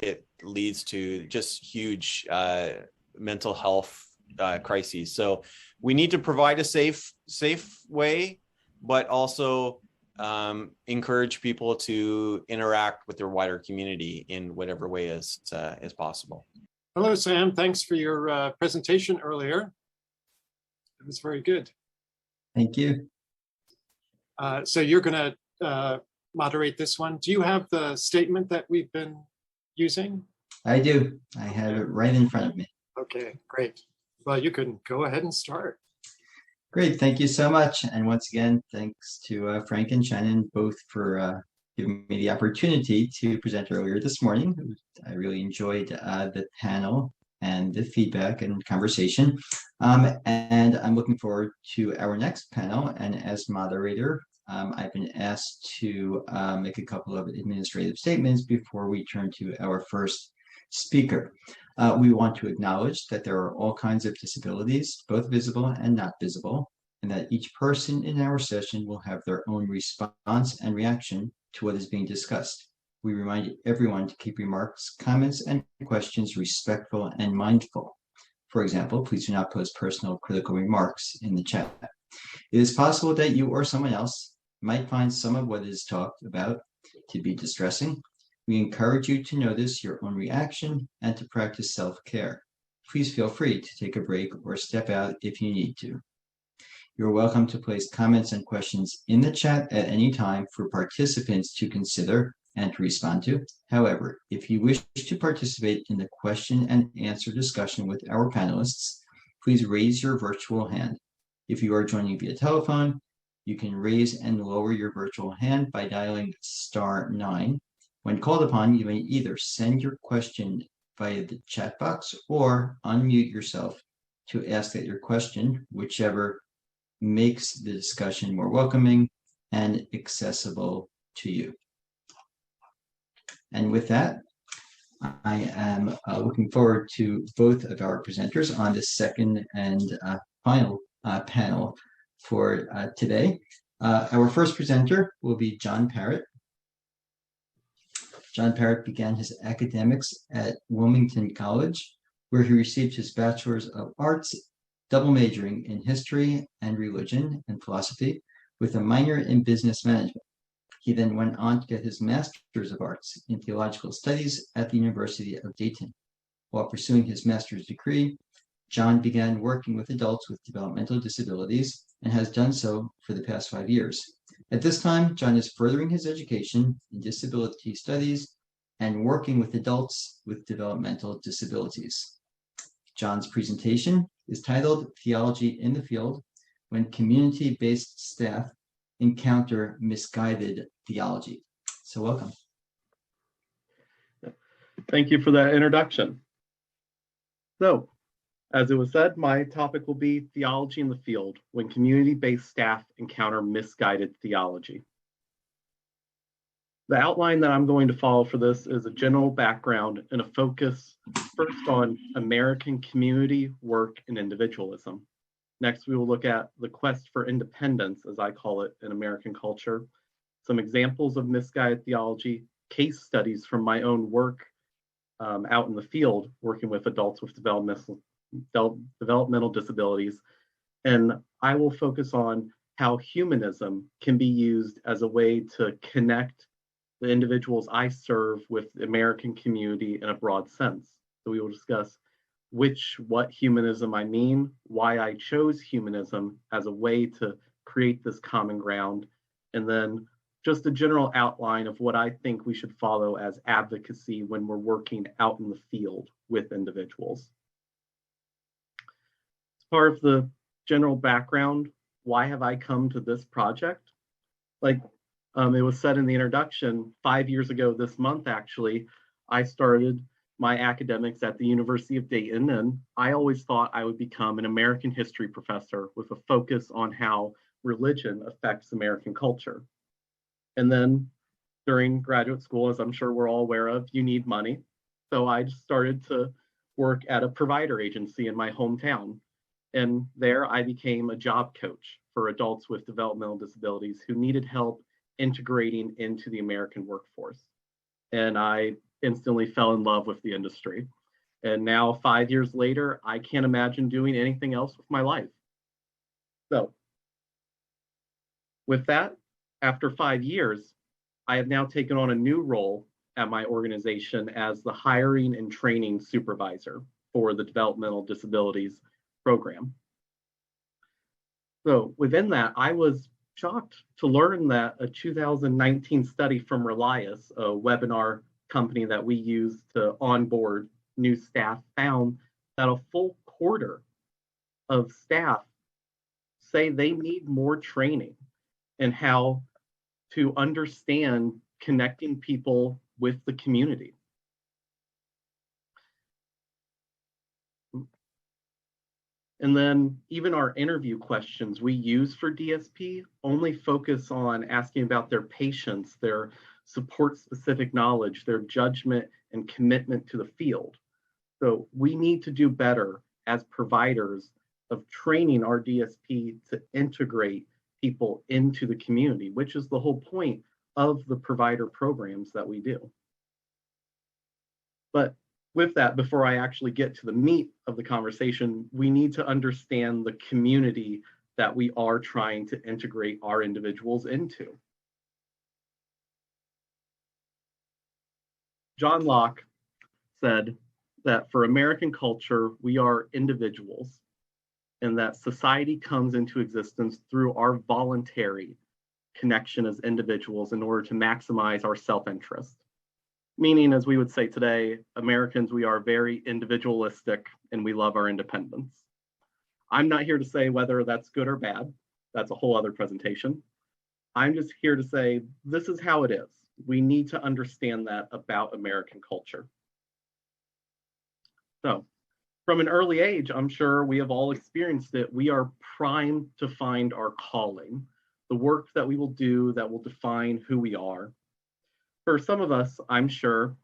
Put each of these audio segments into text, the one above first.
it leads to just huge mental health crises. So we need to provide a safe way, but also encourage people to interact with their wider community in whatever way is possible. Hello, Sam. Thanks for your presentation earlier. It was very good. Thank you. So you're going to moderate this one. Do you have the statement that we've been using? I do. I have it right in front of me. Okay, great. Well, you can go ahead and start. Great. Thank you so much. And once again, thanks to Frank and Shannon both for giving me the opportunity to present earlier this morning. I really enjoyed the panel and the feedback and conversation. And I'm looking forward to our next panel. And as moderator, I've been asked to make a couple of administrative statements before we turn to our first speaker. We want to acknowledge that there are all kinds of disabilities, both visible and not visible, and that each person in our session will have their own response and reaction to what is being discussed. We remind everyone to keep remarks, comments, and questions respectful and mindful. For example, please do not post personal critical remarks in the chat. It is possible that you or someone else might find some of what is talked about to be distressing. We encourage you to notice your own reaction and to practice self-care. Please feel free to take a break or step out if you need to. You're welcome to place comments and questions in the chat at any time for participants to consider and to respond to. However, if you wish to participate in the question and answer discussion with our panelists, please raise your virtual hand. If you are joining via telephone, you can raise and lower your virtual hand by dialing *9. When called upon, you may either send your question via the chat box or unmute yourself to ask that your question, whichever makes the discussion more welcoming and accessible to you. And with that, I am looking forward to both of our presenters on the second and final panel for today. Our first presenter will be John Parret. John Parret began his academics at Wilmington College, where he received his Bachelor's of Arts, double majoring in history and religion and philosophy, with a minor in business management. He then went on to get his Master's of Arts in Theological Studies at the University of Dayton. While pursuing his master's degree, John began working with adults with developmental disabilities and has done so for the past 5 years. At this time, John is furthering his education in disability studies and working with adults with developmental disabilities. John's presentation is titled Theology in the Field: When Community-Based Staff Encounter Misguided Theology. So welcome. Thank you for that introduction. So, as it was said, my topic will be Theology in the Field: When Community-Based Staff Encounter Misguided Theology. The outline that I'm going to follow for this is a general background and a focus first on American community, work, and individualism. Next, we will look at the quest for independence, as I call it, in American culture, some examples of misguided theology, case studies from my own work out in the field, working with adults with developmental disabilities, and I will focus on how humanism can be used as a way to connect the individuals I serve with the American community in a broad sense. So we will discuss what humanism I mean, why I chose humanism as a way to create this common ground, and then just a general outline of what I think we should follow as advocacy when we're working out in the field with individuals. As part of the general background, why have I come to this project? It was said in the introduction, 5 years ago this month, actually, I started my academics at the University of Dayton, and I always thought I would become an American history professor with a focus on how religion affects American culture. And then during graduate school, as I'm sure we're all aware of, you need money. So I just started to work at a provider agency in my hometown. And there I became a job coach for adults with developmental disabilities who needed help integrating into the American workforce. And I instantly fell in love with the industry. And now 5 years later, I can't imagine doing anything else with my life. So with that, after 5 years, I have now taken on a new role at my organization as the hiring and training supervisor for the developmental disabilities program. So within that, I was shocked to learn that a 2019 study from Relias, a webinar company that we use to onboard new staff, found that a full quarter of staff say they need more training in how to understand connecting people with the community. And then even our interview questions we use for DSP only focus on asking about their patients, their support-specific knowledge, their judgment and commitment to the field. So we need to do better as providers of training our DSP to integrate people into the community, which is the whole point of the provider programs that we do. But with that, before I actually get to the meat of the conversation, we need to understand the community that we are trying to integrate our individuals into. John Locke said that for American culture, we are individuals, and that society comes into existence through our voluntary connection as individuals in order to maximize our self-interest. Meaning, as we would say today, Americans, we are very individualistic and we love our independence. I'm not here to say whether that's good or bad. That's a whole other presentation. I'm just here to say this is how it is. We need to understand that about American culture. So, from an early age, I'm sure we have all experienced it. We are primed to find our calling, the work that we will do that will define who we are. For some of us, I'm sure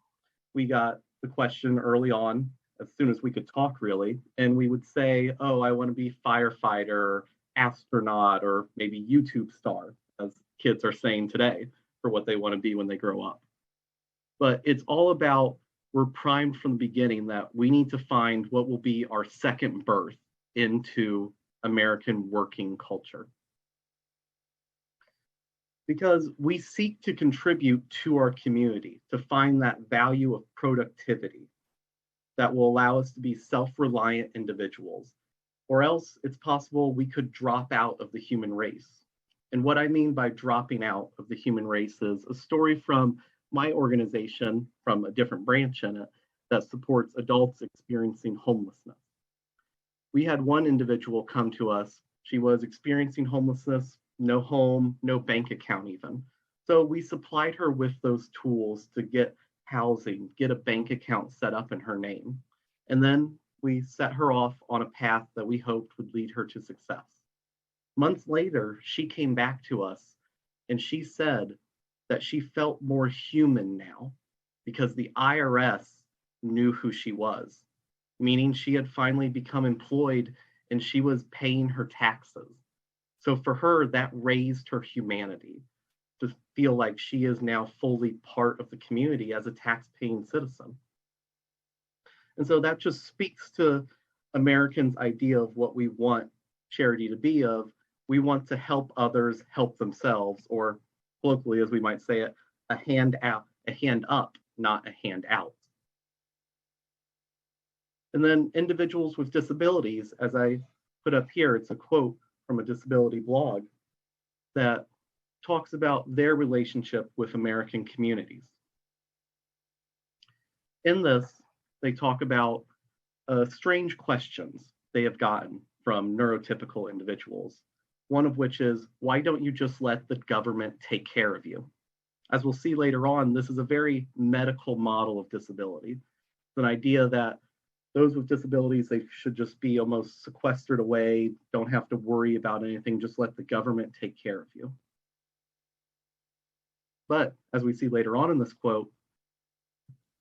we got the question early on, as soon as we could talk really, and we would say, oh, I want to be firefighter, astronaut, or maybe YouTube star, as kids are saying today, for what they want to be when they grow up. But it's all about, we're primed from the beginning that we need to find what will be our second birth into American working culture. Because we seek to contribute to our community, to find that value of productivity that will allow us to be self-reliant individuals, or else it's possible we could drop out of the human race. And what I mean by dropping out of the human race is a story from my organization, from a different branch in it, that supports adults experiencing homelessness. We had one individual come to us. She was experiencing homelessness, no home, no bank account even. So we supplied her with those tools to get housing, get a bank account set up in her name. And then we set her off on a path that we hoped would lead her to success. Months later, she came back to us and she said that she felt more human now because the IRS knew who she was, meaning she had finally become employed and she was paying her taxes. So for her, that raised her humanity to feel like she is now fully part of the community as a tax-paying citizen. And so that just speaks to Americans' idea of what we want charity to be of. We want to help others help themselves, or colloquially, as we might say it, a hand up, not a hand out. And then individuals with disabilities, as I put up here, it's a quote from a disability blog that talks about their relationship with American communities. In this, they talk about strange questions they have gotten from neurotypical individuals, one of which is, why don't you just let the government take care of you? As we'll see later on, this is a very medical model of disability. It's an idea that those with disabilities, they should just be almost sequestered away, don't have to worry about anything, just let the government take care of you. But as we see later on in this quote,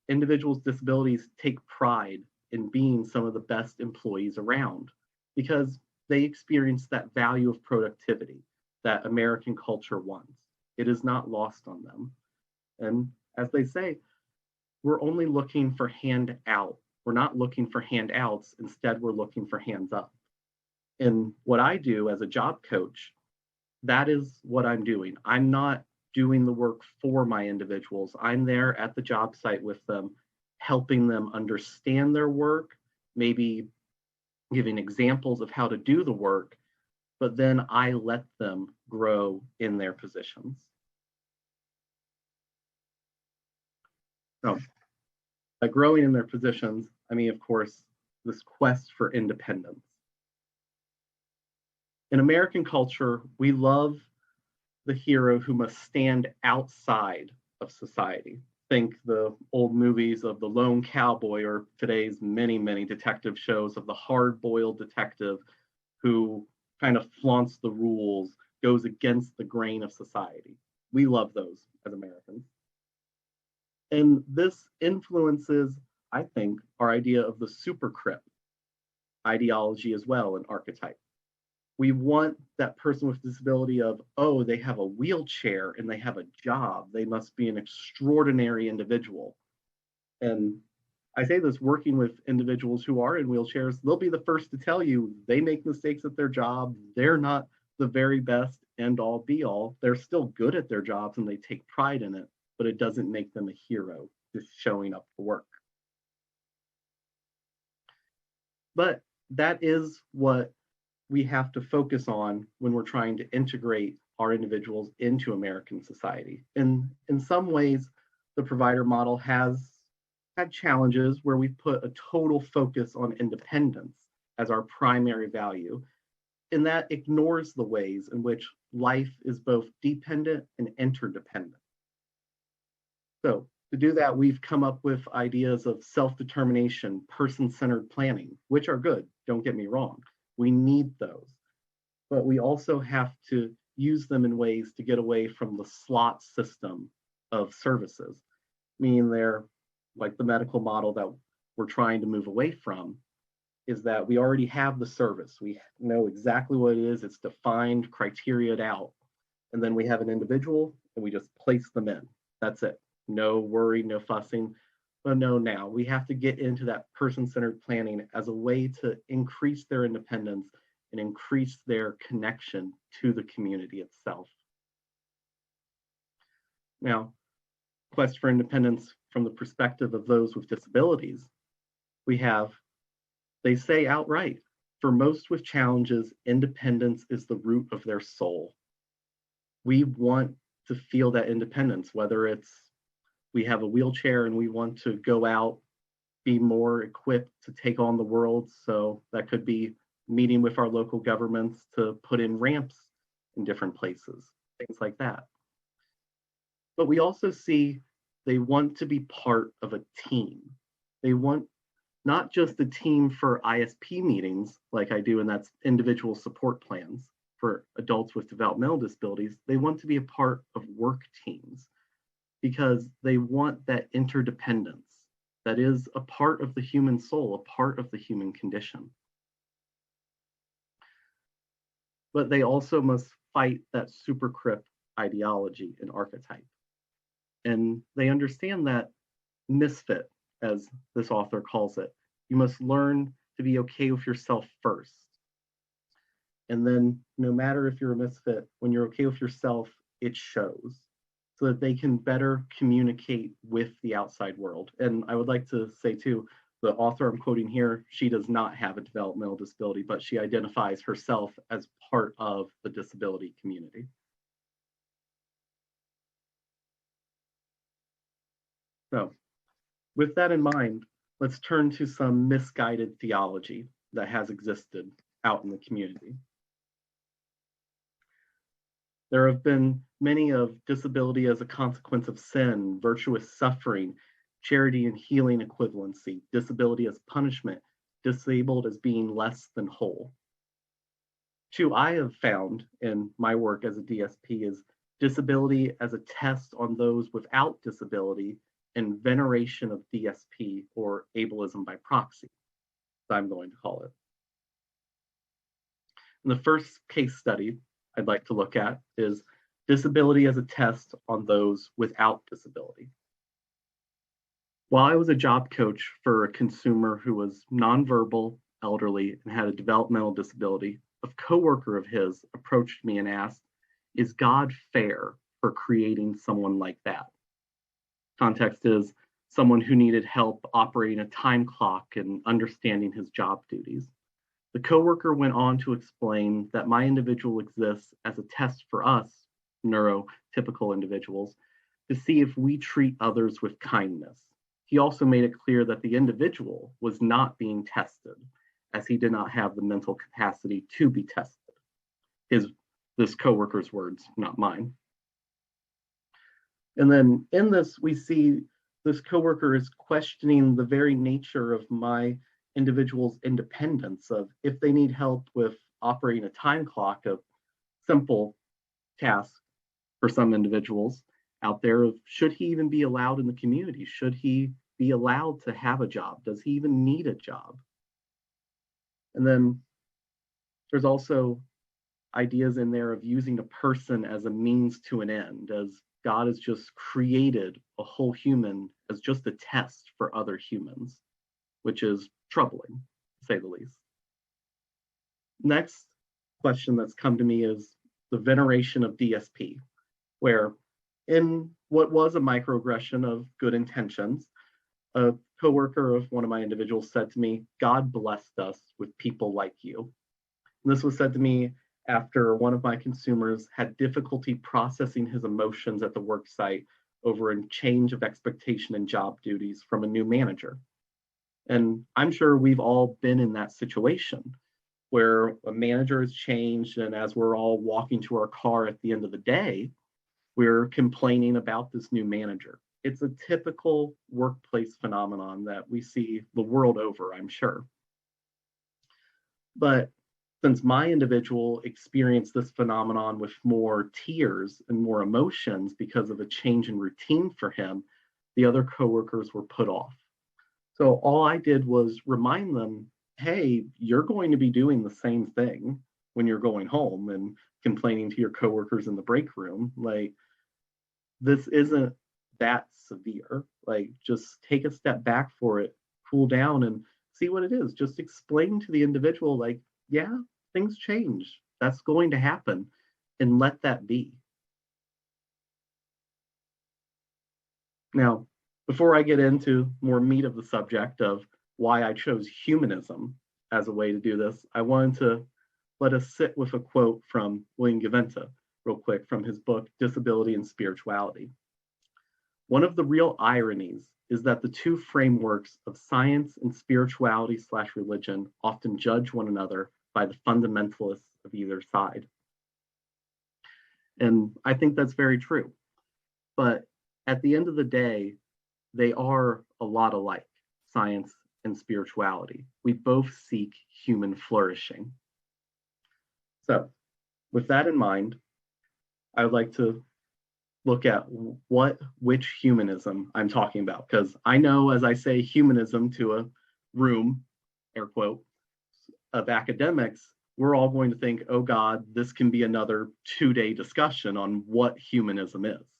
individuals with disabilities take pride in being some of the best employees around because they experience that value of productivity that American culture wants. It is not lost on them. And as they say, we're only looking for handout. We're not looking for handouts. Instead, we're looking for hands up. And what I do as a job coach, that is what I'm doing. I'm not doing the work for my individuals. I'm there at the job site with them, helping them understand their work, maybe giving examples of how to do the work, but then I let them grow in their positions. So, by growing in their positions, I mean, of course, this quest for independence. In American culture, we love the hero who must stand outside of society. Think the old movies of the lone cowboy, or today's many, many detective shows of the hard-boiled detective who kind of flaunts the rules, goes against the grain of society. We love those as Americans. And this influences, I think, our idea of the supercrip ideology as well, an archetype. We want that person with disability of, oh, they have a wheelchair and they have a job. They must be an extraordinary individual. And I say this working with individuals who are in wheelchairs, they'll be the first to tell you they make mistakes at their job. They're not the very best end all be all. They're still good at their jobs and they take pride in it, but it doesn't make them a hero just showing up for work. But that is what we have to focus on when we're trying to integrate our individuals into American society. And in some ways, the provider model has had challenges where we put a total focus on independence as our primary value, and that ignores the ways in which life is both dependent and interdependent. So to do that, we've come up with ideas of self-determination, person-centered planning, which are good, don't get me wrong. We need those, but we also have to use them in ways to get away from the slot system of services, meaning they're like the medical model that we're trying to move away from, is that we already have the service. We know exactly what it is. It's defined, criteriaed out. And then we have an individual and we just place them in. That's it. No worry, no fussing. But no, now we have to get into that person-centered planning as a way to increase their independence and increase their connection to the community itself. Now, quest for independence from the perspective of those with disabilities, we have, they say outright, for most with challenges, independence is the root of their soul. We want to feel that independence, whether it's we have a wheelchair and we want to go out, be more equipped to take on the world. So that could be meeting with our local governments to put in ramps in different places, things like that. But we also see they want to be part of a team. They want not just a team for ISP meetings, like I do, and that's individual support plans for adults with developmental disabilities. They want to be a part of work teams, because they want that interdependence that is a part of the human soul, a part of the human condition. But they also must fight that supercrip ideology and archetype. And they understand that misfit, as this author calls it. You must learn to be okay with yourself first. And then no matter if you're a misfit, when you're okay with yourself, it shows, so that they can better communicate with the outside world. And I would like to say too, the author I'm quoting here, she does not have a developmental disability, but she identifies herself as part of the disability community. So with that in mind, let's turn to some misguided theology that has existed out in the community. There have been many of disability as a consequence of sin, virtuous suffering, charity and healing equivalency, disability as punishment, disabled as being less than whole. Two I have found in my work as a DSP is disability as a test on those without disability and veneration of DSP, or ableism by proxy, as I'm going to call it. And the first case study I'd like to look at is disability as a test on those without disability. While I was a job coach for a consumer who was nonverbal, elderly, and had a developmental disability, a coworker of his approached me and asked, "Is God fair for creating someone like that?" Context is someone who needed help operating a time clock and understanding his job duties. The coworker went on to explain that my individual exists as a test for us, neurotypical individuals, to see if we treat others with kindness. He also made it clear that the individual was not being tested, as he did not have the mental capacity to be tested. This coworker's words, not mine. And then in this, we see this coworker is questioning the very nature of my individual's independence, of if they need help with operating a time clock, a simple task for some individuals out there, of should he even be allowed in the community? Should he be allowed to have a job? Does he even need a job? And then there's also ideas in there of using a person as a means to an end, as God has just created a whole human as just a test for other humans, which is troubling, to say the least. Next question that's come to me is the veneration of DSP, where in what was a microaggression of good intentions, a coworker of one of my individuals said to me, "God blessed us with people like you." And this was said to me after one of my consumers had difficulty processing his emotions at the work site over a change of expectation and job duties from a new manager. And I'm sure we've all been in that situation where a manager has changed, and as we're all walking to our car at the end of the day, we're complaining about this new manager. It's a typical workplace phenomenon that we see the world over, I'm sure. But since my individual experienced this phenomenon with more tears and more emotions because of a change in routine for him, the other coworkers were put off. So all I did was remind them, hey, you're going to be doing the same thing when you're going home and complaining to your coworkers in the break room. Like, this isn't that severe. Like, just take a step back for it, cool down, and see what it is. Just explain to the individual, like, yeah, things change. That's going to happen, and let that be. Now, before I get into more meat of the subject of why I chose humanism as a way to do this, I wanted to let us sit with a quote from William Gaventa, real quick, from his book, Disability and Spirituality. "One of the real ironies is that the two frameworks of science and spirituality/religion often judge one another by the fundamentalists of either side." And I think that's very true. But at the end of the day, they are a lot alike, science and spirituality. We both seek human flourishing. So with that in mind, I would like to look at which humanism I'm talking about, because I know as I say humanism to a room, air quote, of academics, we're all going to think, oh God, this can be another 2-day discussion on what humanism is.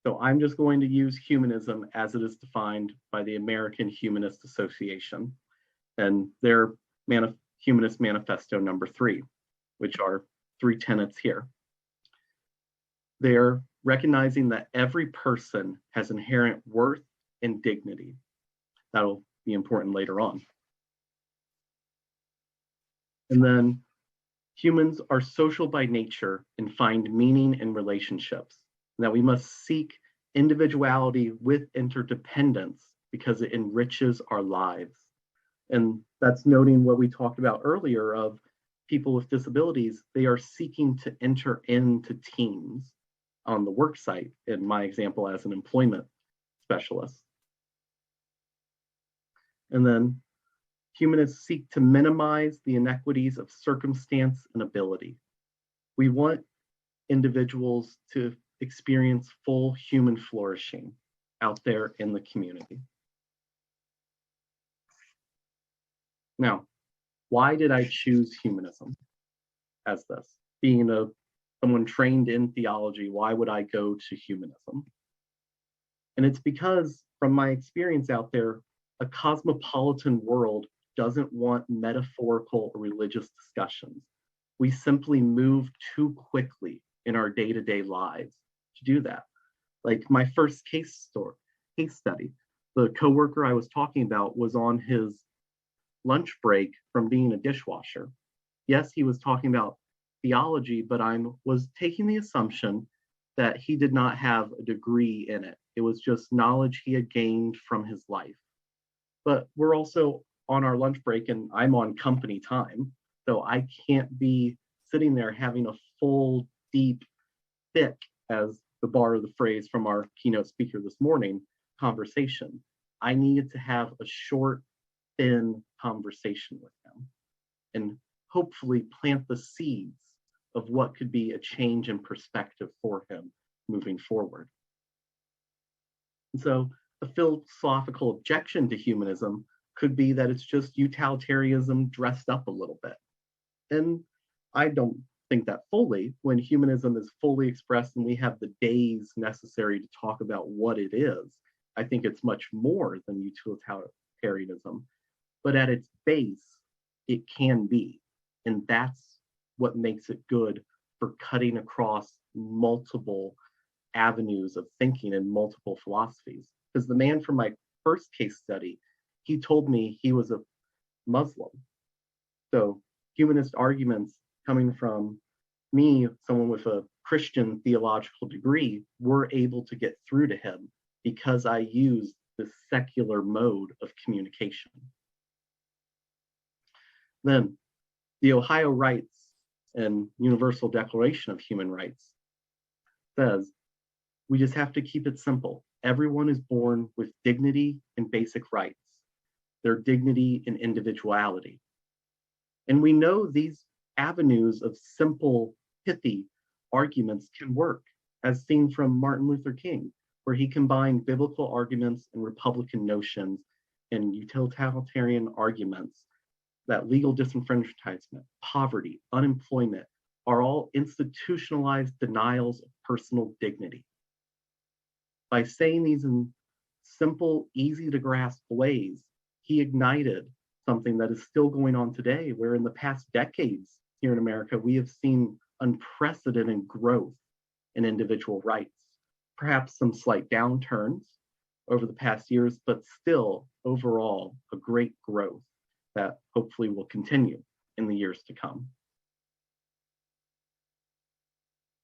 So I'm just going to use humanism as it is defined by the American Humanist Association and their Humanist Manifesto number 3, which are 3 tenets here. They're recognizing that every person has inherent worth and dignity. That'll be important later on. And then humans are social by nature and find meaning in relationships. That we must seek individuality with interdependence because it enriches our lives. And that's noting what we talked about earlier of people with disabilities. They are seeking to enter into teams on the work site, in my example as an employment specialist. And then humanists seek to minimize the inequities of circumstance and ability. We want individuals to experience full human flourishing out there in the community. Now, why did I choose humanism as this? Being someone trained in theology, why would I go to humanism? And it's because, from my experience out there, a cosmopolitan world doesn't want metaphorical or religious discussions. We simply move too quickly in our day-to-day lives to do that. Like my first case study, the coworker I was talking about was on his lunch break from being a dishwasher. Yes, he was talking about theology, but I was taking the assumption that he did not have a degree in it. It was just knowledge he had gained from his life. But we're also on our lunch break and I'm on company time, so I can't be sitting there having a full, deep, thick, as the borrow the phrase from our keynote speaker this morning, conversation. I needed to have a short, thin conversation with him and hopefully plant the seeds of what could be a change in perspective for him moving forward. And so a philosophical objection to humanism could be that it's just utilitarianism dressed up a little bit. And I don't think that fully. When humanism is fully expressed and we have the days necessary to talk about what it is, I think it's much more than utilitarianism. But at its base, it can be. And that's what makes it good for cutting across multiple avenues of thinking and multiple philosophies. Because the man from my first case study, he told me he was a Muslim. So humanist arguments coming from me, someone with a Christian theological degree, were able to get through to him because I used the secular mode of communication. Then the Ohio Rights and Universal Declaration of Human Rights says, we just have to keep it simple. Everyone is born with dignity and basic rights, their dignity and individuality. And we know these avenues of simple, pithy arguments can work, as seen from Martin Luther King, where he combined biblical arguments and Republican notions and utilitarian arguments that legal disenfranchisement, poverty, unemployment are all institutionalized denials of personal dignity. By saying these in simple, easy to grasp ways, he ignited something that is still going on today, where in the past decades here in America, we have seen unprecedented growth in individual rights. Perhaps some slight downturns over the past years, but still overall a great growth that hopefully will continue in the years to come.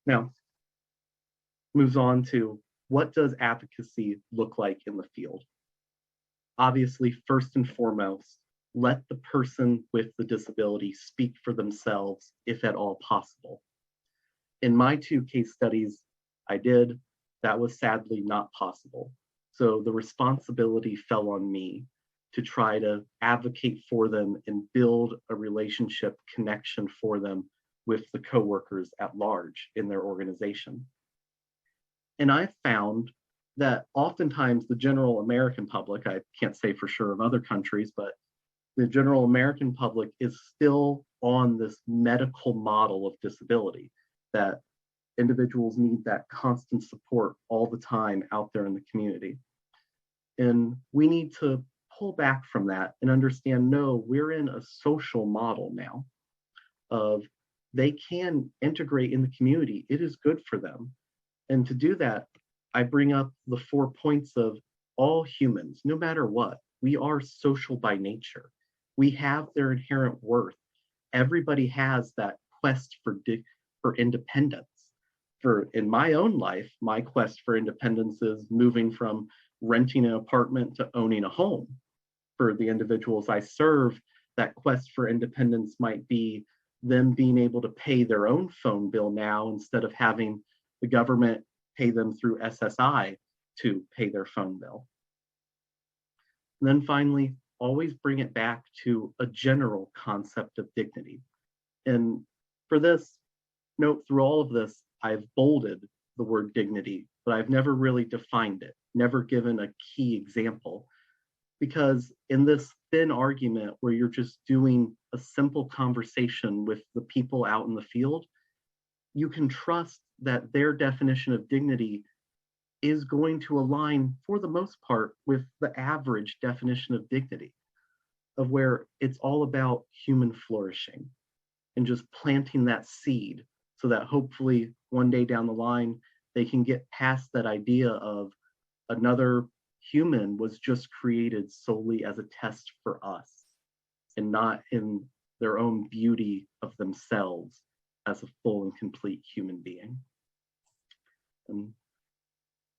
Now, moves on to what does advocacy look like in the field? Obviously, first and foremost, let the person with the disability speak for themselves, if at all possible. In my two case studies that was sadly not possible. So the responsibility fell on me to try to advocate for them and build a relationship connection for them with the coworkers at large in their organization. And I found that oftentimes the general American public, I can't say for sure of other countries, but the general American public is still on this medical model of disability, that individuals need that constant support all the time out there in the community. And we need to pull back from that and understand, no, we're in a social model now of they can integrate in the community. It is good for them. And to do that, I bring up the 4 points of all humans, no matter what, we are social by nature. We have their inherent worth. Everybody has that quest for independence. In my own life, my quest for independence is moving from renting an apartment to owning a home. For the individuals I serve, that quest for independence might be them being able to pay their own phone bill now instead of having the government pay them through SSI to pay their phone bill. And then finally, always bring it back to a general concept of dignity. And for this, note through all of this, I've bolded the word dignity, but I've never really defined it, never given a key example. Because in this thin argument where you're just doing a simple conversation with the people out in the field, you can trust that their definition of dignity is going to align, for the most part, with the average definition of dignity, of where it's all about human flourishing and just planting that seed so that hopefully one day down the line, they can get past that idea of another human was just created solely as a test for us and not in their own beauty of themselves as a full and complete human being. And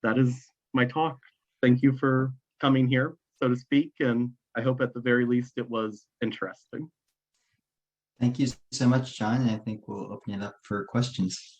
that is my talk. Thank you for coming here, so to speak, and I hope at the very least it was interesting. Thank you so much, John. I think we'll open it up for questions.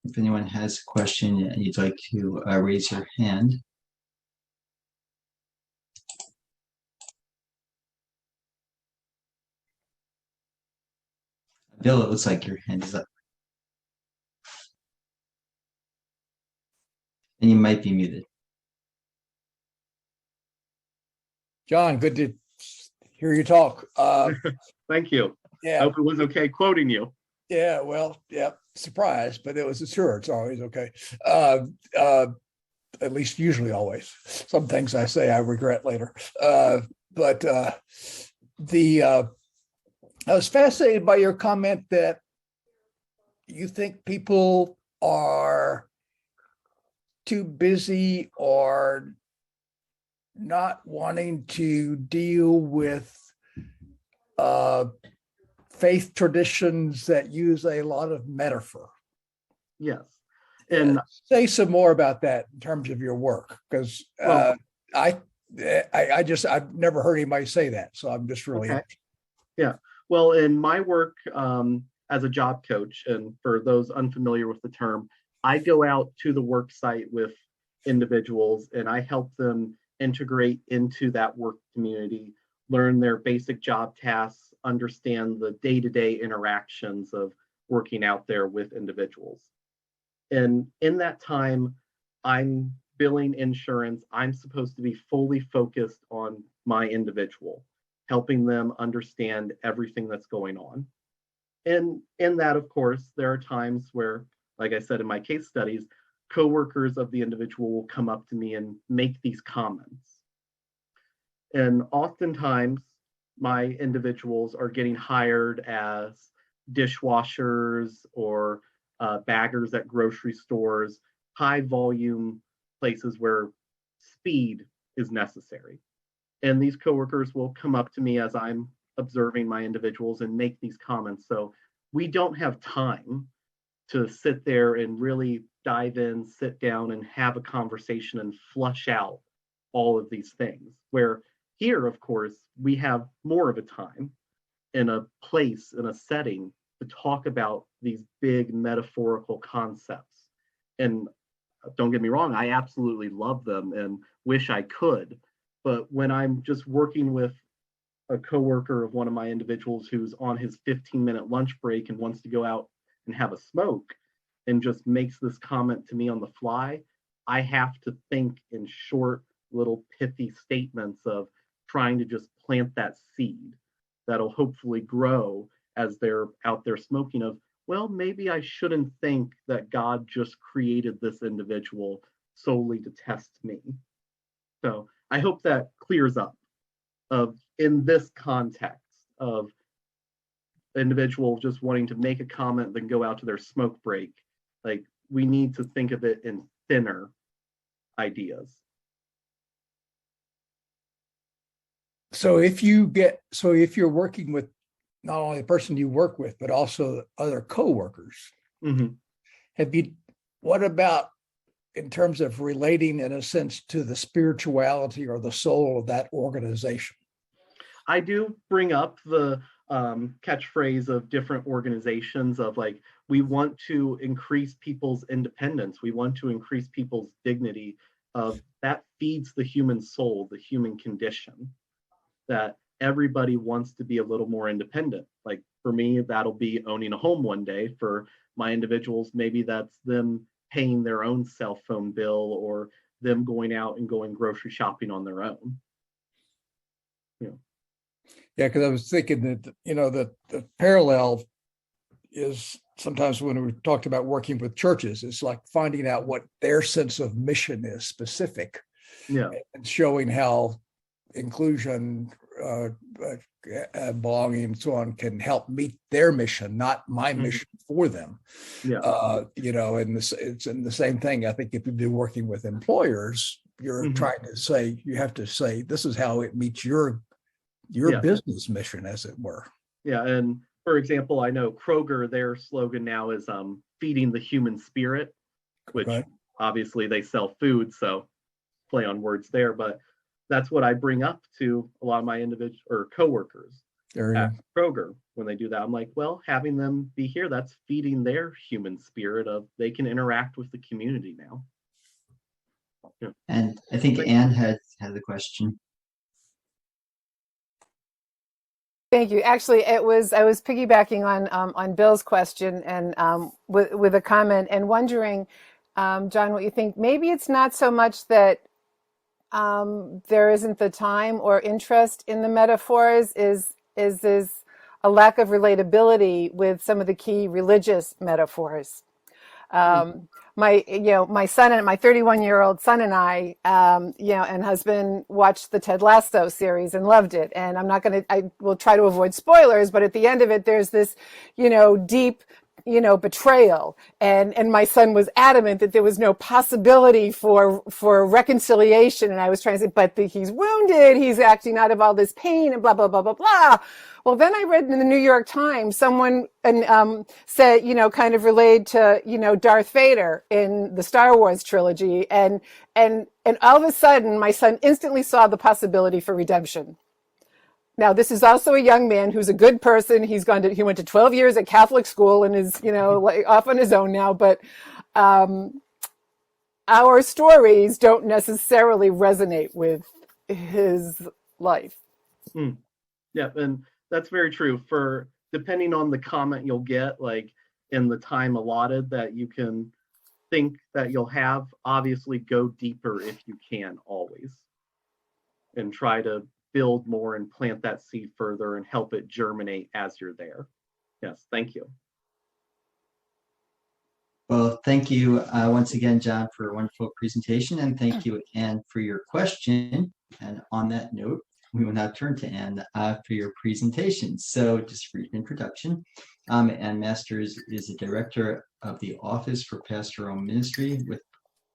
If anyone has a question and you'd like to raise your hand. Bill, it looks like your hand is up. And you might be muted. John, good to hear you talk. Thank you. I Yeah, hope it was okay quoting you. yeah, well, yeah, surprised, but it was sure it's always okay. At least usually always. Some things I say I regret later. But I was fascinated by your comment that you think people are too busy or not wanting to deal with faith traditions that use a lot of metaphor. Yes. And Say some more about that in terms of your work, because Well- I've never heard anybody say that, so I'm just really Okay. Yeah. Well, in my work as a job coach, and for those unfamiliar with the term, I go out to the work site with individuals and I help them integrate into that work community, learn their basic job tasks, understand the day-to-day interactions of working out there with individuals. And in that time, I'm billing insurance. I'm supposed to be fully focused on my individual, helping them understand everything that's going on. And in that, of course, there are times where, like I said in my case studies, coworkers of the individual will come up to me and make these comments. And oftentimes, my individuals are getting hired as dishwashers or baggers at grocery stores, high volume places where speed is necessary. And these coworkers will come up to me as I'm observing my individuals and make these comments. So we don't have time to sit there and really dive in, sit down and have a conversation and flush out all of these things. Where here, of course, we have more of a time in a place, in a setting to talk about these big metaphorical concepts. And don't get me wrong, I absolutely love them and wish I could. But when I'm just working with a coworker of one of my individuals who's on his 15-minute lunch break and wants to go out and have a smoke and just makes this comment to me on the fly, I have to think in short, little pithy statements of trying to just plant that seed that'll hopefully grow as they're out there smoking of, well, maybe I shouldn't think that God just created this individual solely to test me. So I hope that clears up of in this context of individual just wanting to make a comment, then go out to their smoke break. Like, we need to think of it in thinner ideas. So if you're working with not only the person you work with, but also other coworkers, Mhm. what about in terms of relating in a sense to the spirituality or the soul of that organization? I do bring up the catchphrase of different organizations of like, we want to increase people's independence. We want to increase people's dignity. That feeds the human soul, the human condition, that everybody wants to be a little more independent. Like, For me, that'll be owning a home one day. For my individuals, maybe that's them paying their own cell phone bill or them going out and going grocery shopping on their own. Yeah, because I was thinking that, that the parallel is sometimes when we talked about working with churches, it's like finding out what their sense of mission is specific. Yeah. And showing how inclusion, belonging, and so on can help meet their mission, not my mission for them. Yeah. And it's in the same thing. I think if you've been working with employers, you're trying to say, you have to say, this is how it meets your business mission, as it were. Yeah. And for example, I know Kroger, their slogan now is feeding the human spirit, which obviously they sell food, so play on words there, but that's what I bring up to a lot of my individual or coworkers at Kroger when they do that. I'm like, well, having them be here, that's feeding their human spirit of they can interact with the community now. Yeah. And I think Anne had the question. Thank you. Actually, I was piggybacking on Bill's question and with a comment and wondering, John, what you think. Maybe it's not so much that there isn't the time or interest in the metaphors. Is a lack of relatability with some of the key religious metaphors. My son and my 31-year-old son and I, and husband watched the Ted Lasso series and loved it. And I will try to avoid spoilers, but at the end of it, there's this, deep, betrayal. And my son was adamant that there was no possibility for reconciliation. And I was trying to say, but he's wounded, he's acting out of all this pain and blah, blah, blah, blah, blah. Well, then I read in the New York Times, someone said, kind of relayed to, Darth Vader in the Star Wars trilogy. And all of a sudden, my son instantly saw the possibility for redemption. Now, this is also a young man who's a good person. He went to 12 years at Catholic school and is, off on his own now. But our stories don't necessarily resonate with his life. Yeah, and that's very true. Depending on the comment you'll get, like in the time allotted that you can think that you'll have, obviously go deeper if you can always. And try to build more and plant that seed further and help it germinate as you're there. Yes, thank you. Well, thank you once again, John, for a wonderful presentation, and thank you, Anne, for your question. And on that note, we will now turn to Anne for your presentation. So just for your introduction, Anne Masters is the director of the Office for Pastoral Ministry with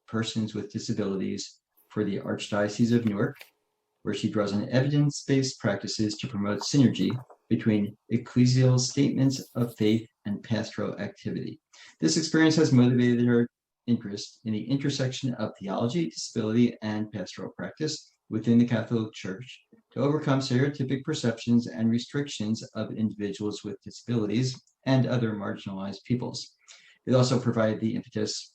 Persons with Disabilities for the Archdiocese of Newark, where she draws on evidence-based practices to promote synergy between ecclesial statements of faith and pastoral activity. This experience has motivated her interest in the intersection of theology, disability, and pastoral practice within the Catholic Church to overcome stereotypic perceptions and restrictions of individuals with disabilities and other marginalized peoples. It also provided the impetus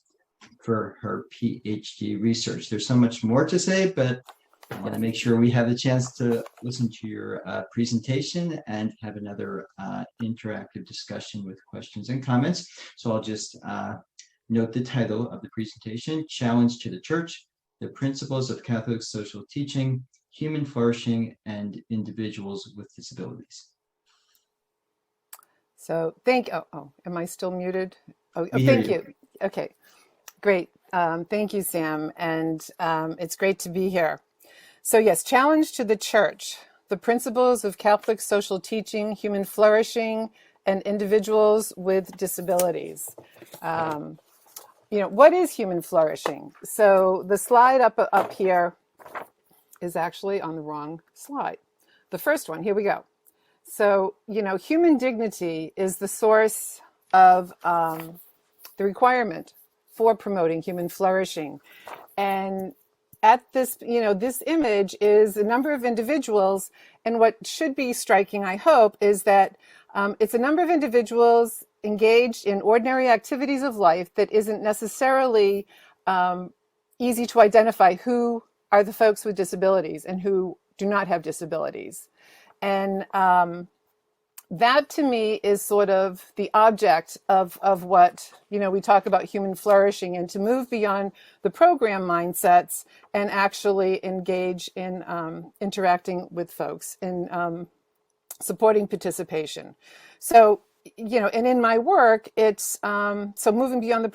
for her Ph.D. research. There's so much more to say, but I want to make sure we have a chance to listen to your presentation and have another interactive discussion with questions and comments. So I'll just note the title of the presentation, Challenge to the Church, the Principles of Catholic Social Teaching, Human Flourishing, and Individuals with Disabilities. So am I still muted? Thank you. Okay, great. Thank you, Sam. And it's great to be here. So yes, Challenge to the Church, the Principles of Catholic Social Teaching, Human Flourishing, and Individuals with Disabilities. What is human flourishing? So the slide up here is actually on the wrong slide. The first one, here we go. So, human dignity is the source of the requirement for promoting human flourishing. And at this, this image is a number of individuals, and what should be striking, I hope, is that it's a number of individuals engaged in ordinary activities of life that isn't necessarily easy to identify who are the folks with disabilities and who do not have disabilities. And that to me is sort of the object of what, we talk about human flourishing, and to move beyond the program mindsets and actually engage in interacting with folks and supporting participation. So, and in my work, it's so moving beyond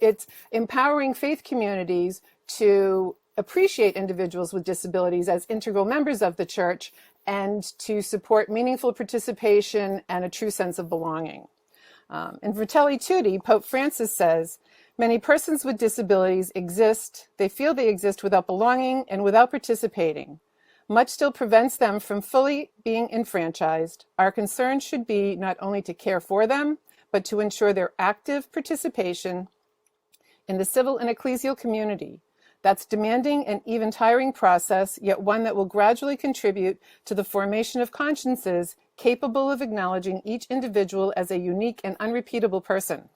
it's empowering faith communities to appreciate individuals with disabilities as integral members of the church and to support meaningful participation and a true sense of belonging. In Fratelli Tutti, Pope Francis says, many persons with disabilities they feel they exist without belonging and without participating. Much still prevents them from fully being enfranchised. Our concern should be not only to care for them, but to ensure their active participation in the civil and ecclesial community. That's demanding and even tiring process, yet one that will gradually contribute to the formation of consciences capable of acknowledging each individual as a unique and unrepeatable person.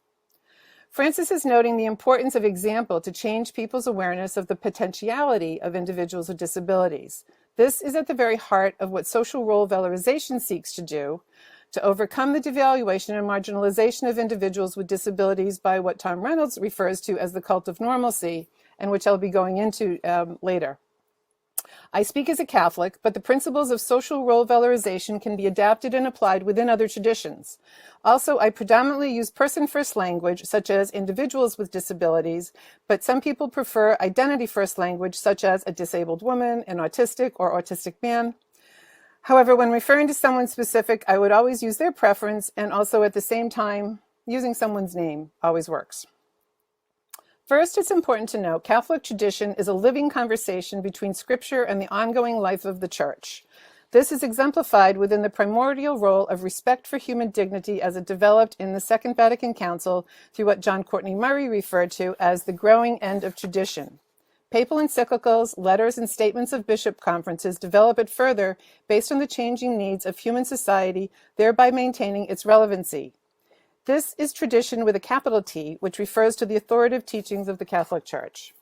Francis is noting the importance of example to change people's awareness of the potentiality of individuals with disabilities. This is at the very heart of what social role valorization seeks to do, to overcome the devaluation and marginalization of individuals with disabilities by what Tom Reynolds refers to as the cult of normalcy, and which I'll be going into later. I speak as a Catholic, but the principles of social role valorization can be adapted and applied within other traditions. Also, I predominantly use person-first language, such as individuals with disabilities, but some people prefer identity-first language, such as a disabled woman, an autistic or autistic man. However, when referring to someone specific, I would always use their preference, and also at the same time, using someone's name always works. First, it's important to note Catholic tradition is a living conversation between Scripture and the ongoing life of the Church. This is exemplified within the primordial role of respect for human dignity as it developed in the Second Vatican Council through what John Courtney Murray referred to as the growing end of tradition. Papal encyclicals, letters, and statements of bishop conferences develop it further based on the changing needs of human society, thereby maintaining its relevancy. This is tradition with a capital T, which refers to the authoritative teachings of the Catholic Church.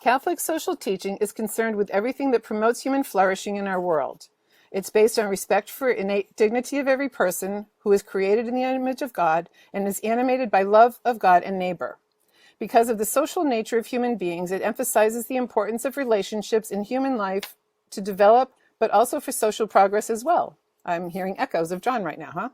Catholic social teaching is concerned with everything that promotes human flourishing in our world. It's based on respect for innate dignity of every person who is created in the image of God and is animated by love of God and neighbor. Because of the social nature of human beings, it emphasizes the importance of relationships in human life to develop, but also for social progress as well. I'm hearing echoes of John right now, huh?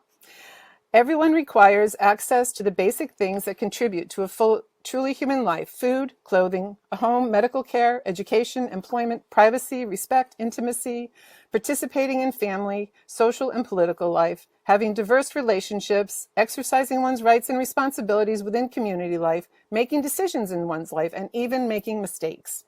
Everyone requires access to the basic things that contribute to a full, truly human life: food, clothing, a home, medical care, education, employment, privacy, respect, intimacy, participating in family, social and political life, having diverse relationships, exercising one's rights and responsibilities within community life, making decisions in one's life, and even making mistakes.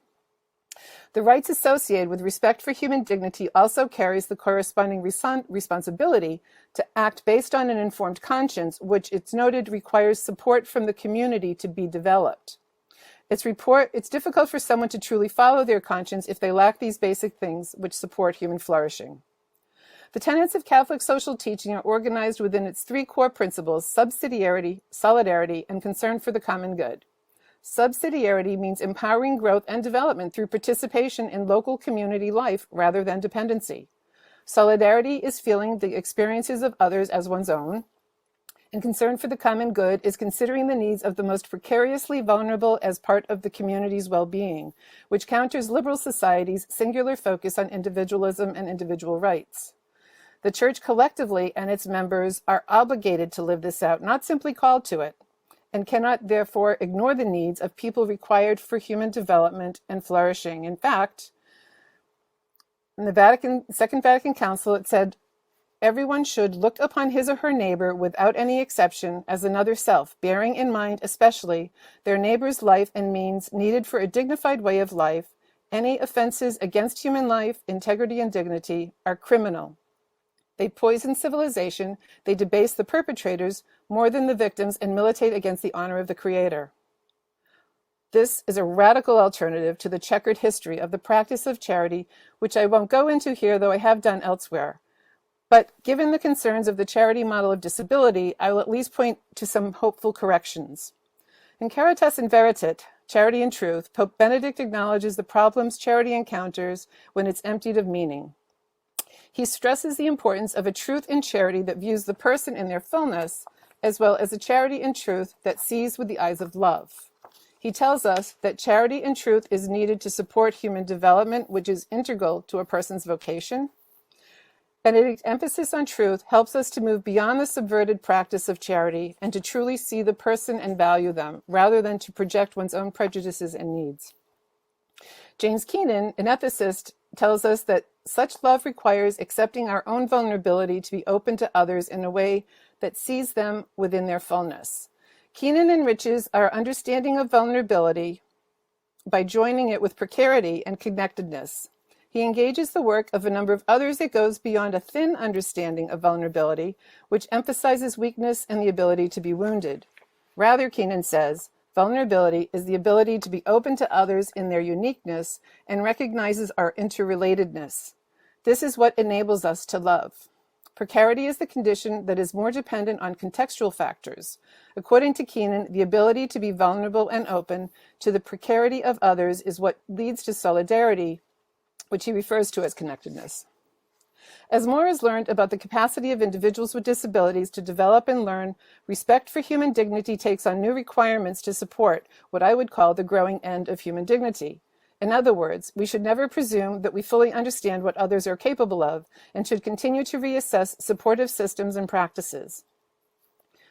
The rights associated with respect for human dignity also carries the corresponding responsibility to act based on an informed conscience, which it's noted requires support from the community to be developed. It's difficult for someone to truly follow their conscience if they lack these basic things which support human flourishing. The tenets of Catholic social teaching are organized within its three core principles: subsidiarity, solidarity, and concern for the common good. Subsidiarity means empowering growth and development through participation in local community life rather than dependency. Solidarity is feeling the experiences of others as one's own. And concern for the common good is considering the needs of the most precariously vulnerable as part of the community's well-being, which counters liberal society's singular focus on individualism and individual rights. The Church collectively and its members are obligated to live this out, not simply called to it, and cannot therefore ignore the needs of people required for human development and flourishing. In fact, in the Second Vatican Council, it said, everyone should look upon his or her neighbor without any exception as another self, bearing in mind especially their neighbor's life and means needed for a dignified way of life. Any offenses against human life, integrity, and dignity are criminal. They poison civilization, they debase the perpetrators more than the victims, and militate against the honor of the Creator. This is a radical alternative to the checkered history of the practice of charity, which I won't go into here, though I have done elsewhere. But given the concerns of the charity model of disability, I will at least point to some hopeful corrections. In Caritas in Veritate, Charity and Truth, Pope Benedict acknowledges the problems charity encounters when it's emptied of meaning. He stresses the importance of a truth in charity that views the person in their fullness, as well as a charity in truth that sees with the eyes of love. He tells us that charity in truth is needed to support human development, which is integral to a person's vocation. Benedict's emphasis on truth helps us to move beyond the subverted practice of charity and to truly see the person and value them, rather than to project one's own prejudices and needs. James Keenan, an ethicist, tells us that such love requires accepting our own vulnerability to be open to others in a way that sees them within their fullness. Keenan enriches our understanding of vulnerability by joining it with precarity and connectedness. He engages the work of a number of others that goes beyond a thin understanding of vulnerability, which emphasizes weakness and the ability to be wounded. Rather, Keenan says, vulnerability is the ability to be open to others in their uniqueness and recognizes our interrelatedness. This is what enables us to love. Precarity is the condition that is more dependent on contextual factors. According to Keenan, the ability to be vulnerable and open to the precarity of others is what leads to solidarity, which he refers to as connectedness. As more is learned about the capacity of individuals with disabilities to develop and learn, respect for human dignity takes on new requirements to support what I would call the growing end of human dignity. In other words, we should never presume that we fully understand what others are capable of and should continue to reassess supportive systems and practices.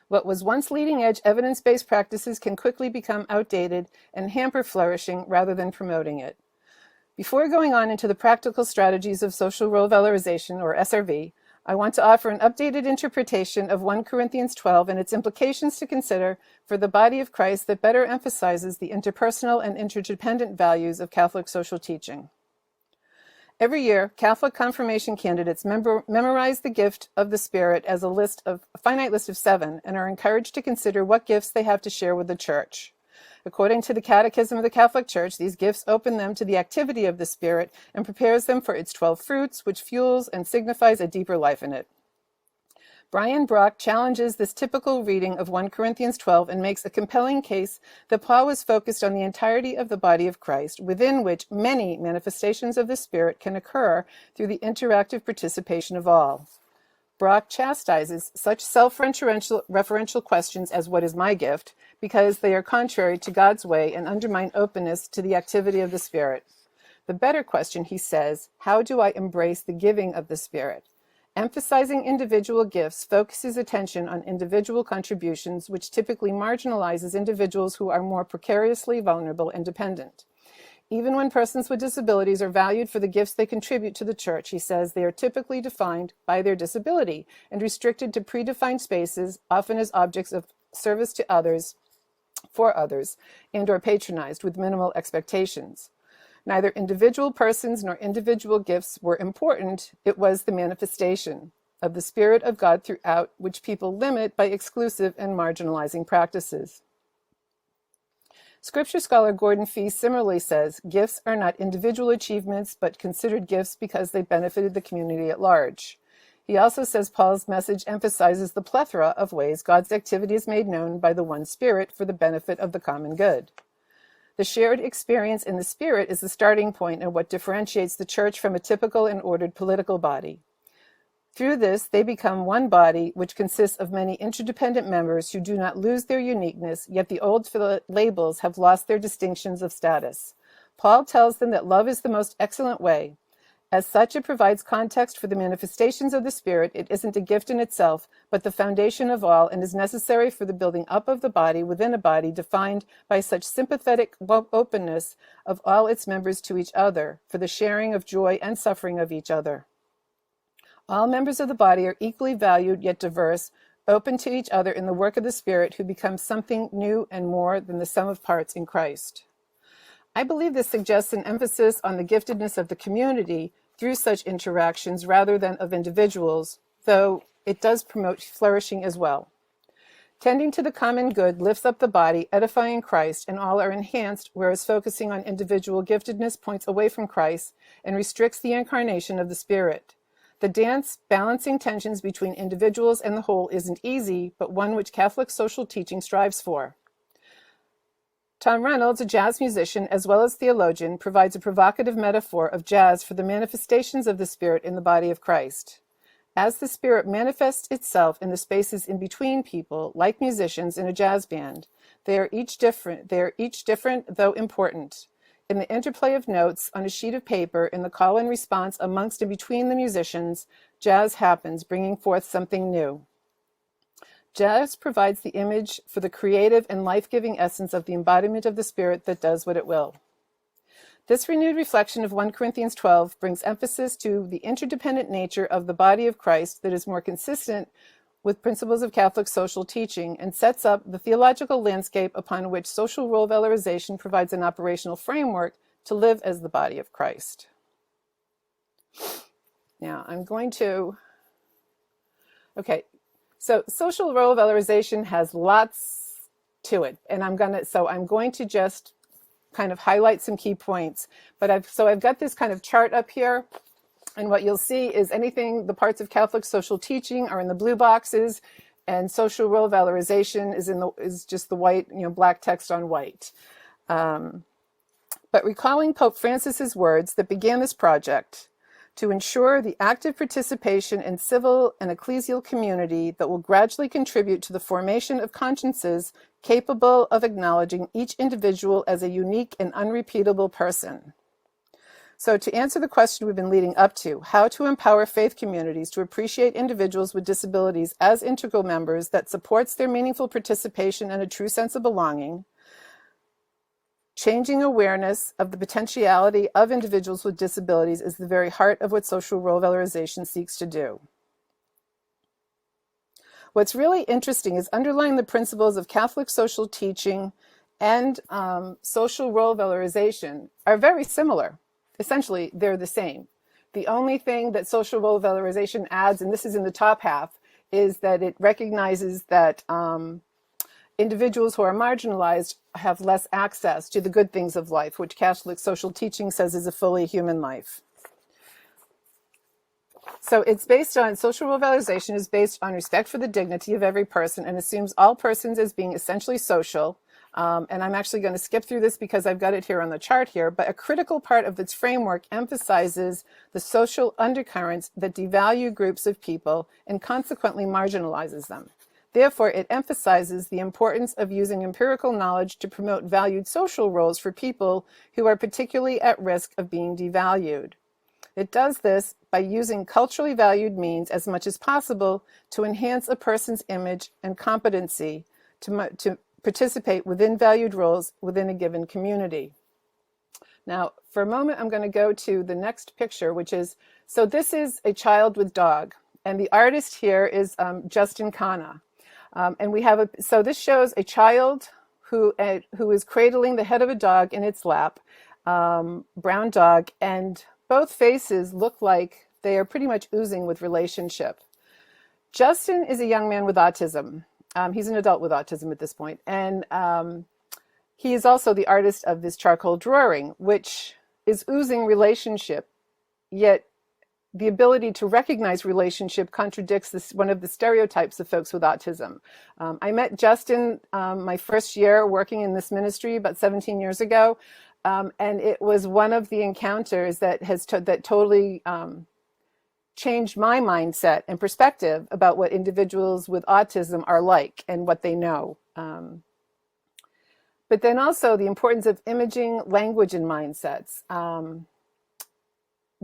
What was once leading-edge evidence-based practices can quickly become outdated and hamper flourishing rather than promoting it. Before going on into the practical strategies of social role valorization, or SRV, I want to offer an updated interpretation of 1 Corinthians 12 and its implications to consider for the body of Christ that better emphasizes the interpersonal and interdependent values of Catholic social teaching. Every year, Catholic confirmation candidates memorize the gift of the Spirit as a finite list of 7 and are encouraged to consider what gifts they have to share with the Church. According to the Catechism of the Catholic Church, these gifts open them to the activity of the Spirit and prepares them for its 12 fruits, which fuels and signifies a deeper life in it. Brian Brock challenges this typical reading of 1 Corinthians 12 and makes a compelling case that Paul was focused on the entirety of the body of Christ, within which many manifestations of the Spirit can occur through the interactive participation of all. Brock chastises such self-referential questions as what is my gift, because they are contrary to God's way and undermine openness to the activity of the Spirit. The better question, he says, how do I embrace the giving of the Spirit? Emphasizing individual gifts focuses attention on individual contributions, which typically marginalizes individuals who are more precariously vulnerable and dependent. Even when persons with disabilities are valued for the gifts they contribute to the Church, he says they are typically defined by their disability and restricted to predefined spaces, often as objects of service to others, for others, and or patronized with minimal expectations. Neither individual persons nor individual gifts were important. It was the manifestation of the Spirit of God throughout, which people limit by exclusive and marginalizing practices. Scripture scholar Gordon Fee similarly says, gifts are not individual achievements, but considered gifts because they benefited the community at large. He also says Paul's message emphasizes the plethora of ways God's activity is made known by the one Spirit for the benefit of the common good. The shared experience in the Spirit is the starting point and what differentiates the Church from a typical and ordered political body. Through this, they become one body, which consists of many interdependent members who do not lose their uniqueness, yet the old labels have lost their distinctions of status. Paul tells them that love is the most excellent way. As such, it provides context for the manifestations of the Spirit. It isn't a gift in itself, but the foundation of all, and is necessary for the building up of the body within a body defined by such sympathetic openness of all its members to each other, for the sharing of joy and suffering of each other. All members of the body are equally valued yet diverse, open to each other in the work of the Spirit, who becomes something new and more than the sum of parts in Christ. I believe this suggests an emphasis on the giftedness of the community through such interactions rather than of individuals, though it does promote flourishing as well. Tending to the common good lifts up the body, edifying Christ, and all are enhanced, whereas focusing on individual giftedness points away from Christ and restricts the incarnation of the Spirit. The dance balancing tensions between individuals and the whole isn't easy, but one which Catholic social teaching strives for. Tom Reynolds, a jazz musician as well as theologian, provides a provocative metaphor of jazz for the manifestations of the Spirit in the body of Christ. As the Spirit manifests itself in the spaces in between people, like musicians in a jazz band, they are each different, though important. In the interplay of notes on a sheet of paper, in the call and response amongst and between the musicians, jazz happens, bringing forth something new. Jazz provides the image for the creative and life-giving essence of the embodiment of the Spirit that does what it will. This renewed reflection of 1 Corinthians 12 brings emphasis to the interdependent nature of the body of Christ that is more consistent with principles of Catholic social teaching and sets up the theological landscape upon which social role valorization provides an operational framework to live as the body of Christ. Now, so social role valorization has lots to it, and I'm going to just kind of highlight some key points. But I've got this kind of chart up here, and what you'll see is the parts of Catholic social teaching are in the blue boxes, and social role valorization is just the white, black text on white. But recalling Pope Francis's words that began this project, to ensure the active participation in civil and ecclesial community that will gradually contribute to the formation of consciences capable of acknowledging each individual as a unique and unrepeatable person. So to answer the question we've been leading up to, how to empower faith communities to appreciate individuals with disabilities as integral members that supports their meaningful participation and a true sense of belonging, changing awareness of the potentiality of individuals with disabilities is the very heart of what social role valorization seeks to do. What's really interesting is underlying the principles of Catholic social teaching and social role valorization are very similar. Essentially, they're the same. The only thing that social role valorization adds, and this is in the top half, is that it recognizes that individuals who are marginalized have less access to the good things of life, which Catholic social teaching says is a fully human life. So social role valorization is based on respect for the dignity of every person and assumes all persons as being essentially social. And I'm actually going to skip through this because I've got it here on the chart here, but a critical part of its framework emphasizes the social undercurrents that devalue groups of people and consequently marginalizes them. Therefore, it emphasizes the importance of using empirical knowledge to promote valued social roles for people who are particularly at risk of being devalued. It does this by using culturally valued means as much as possible to enhance a person's image and competency to participate within valued roles within a given community. Now, for a moment, I'm going to go to the next picture, which is, so this is a child with dog, and the artist here is Justin Khanna. And so this shows a child who is cradling the head of a dog in its lap, brown dog, and both faces look like they are pretty much oozing with relationship. Justin is a young man with autism. He's an adult with autism at this point. And he is also the artist of this charcoal drawing, which is oozing relationship, yet the ability to recognize relationship contradicts one of the stereotypes of folks with autism. I met Justin my first year working in this ministry about 17 years ago. And it was one of the encounters that totally changed my mindset and perspective about what individuals with autism are like and what they know. But then also the importance of imaging language and mindsets.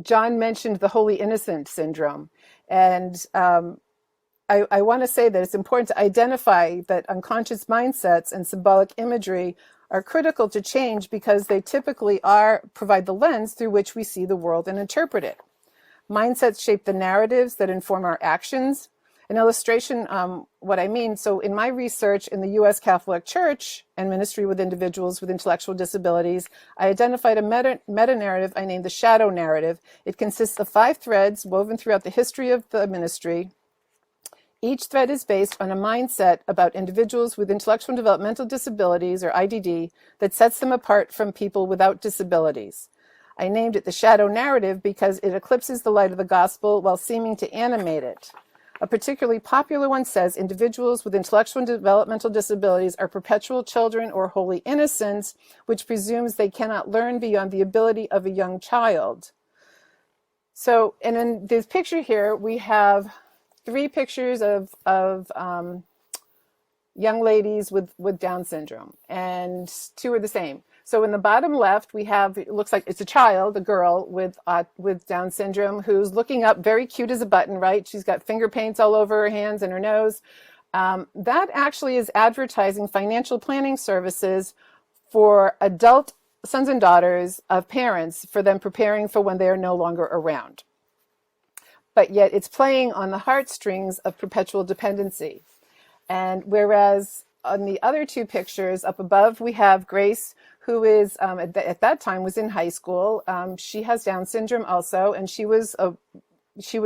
John mentioned the holy innocent syndrome. And I want to say that it's important to identify that unconscious mindsets and symbolic imagery are critical to change because they typically provide the lens through which we see the world and interpret it. Mindsets shape the narratives that inform our actions. An illustration, what I mean, so in my research in the U.S. Catholic Church and ministry with individuals with intellectual disabilities, I identified a meta-narrative I named the shadow narrative. It consists of 5 threads woven throughout the history of the ministry. Each thread is based on a mindset about individuals with intellectual and developmental disabilities, or IDD, that sets them apart from people without disabilities. I named it the shadow narrative because it eclipses the light of the gospel while seeming to animate it. A particularly popular one says individuals with intellectual and developmental disabilities are perpetual children or wholly innocents, which presumes they cannot learn beyond the ability of a young child. So, and in this picture here, we have 3 pictures of young ladies with Down syndrome, and 2 are the same. So in the bottom left, we have, it looks like it's a child, a girl with Down syndrome who's looking up, very cute as a button, right? She's got finger paints all over her hands and her nose. That actually is advertising financial planning services for adult sons and daughters of parents for them preparing for when they are no longer around. But yet it's playing on the heartstrings of perpetual dependency. And whereas on the other 2 pictures up above, we have Grace, who is at that time was in high school. She has Down syndrome also, and she was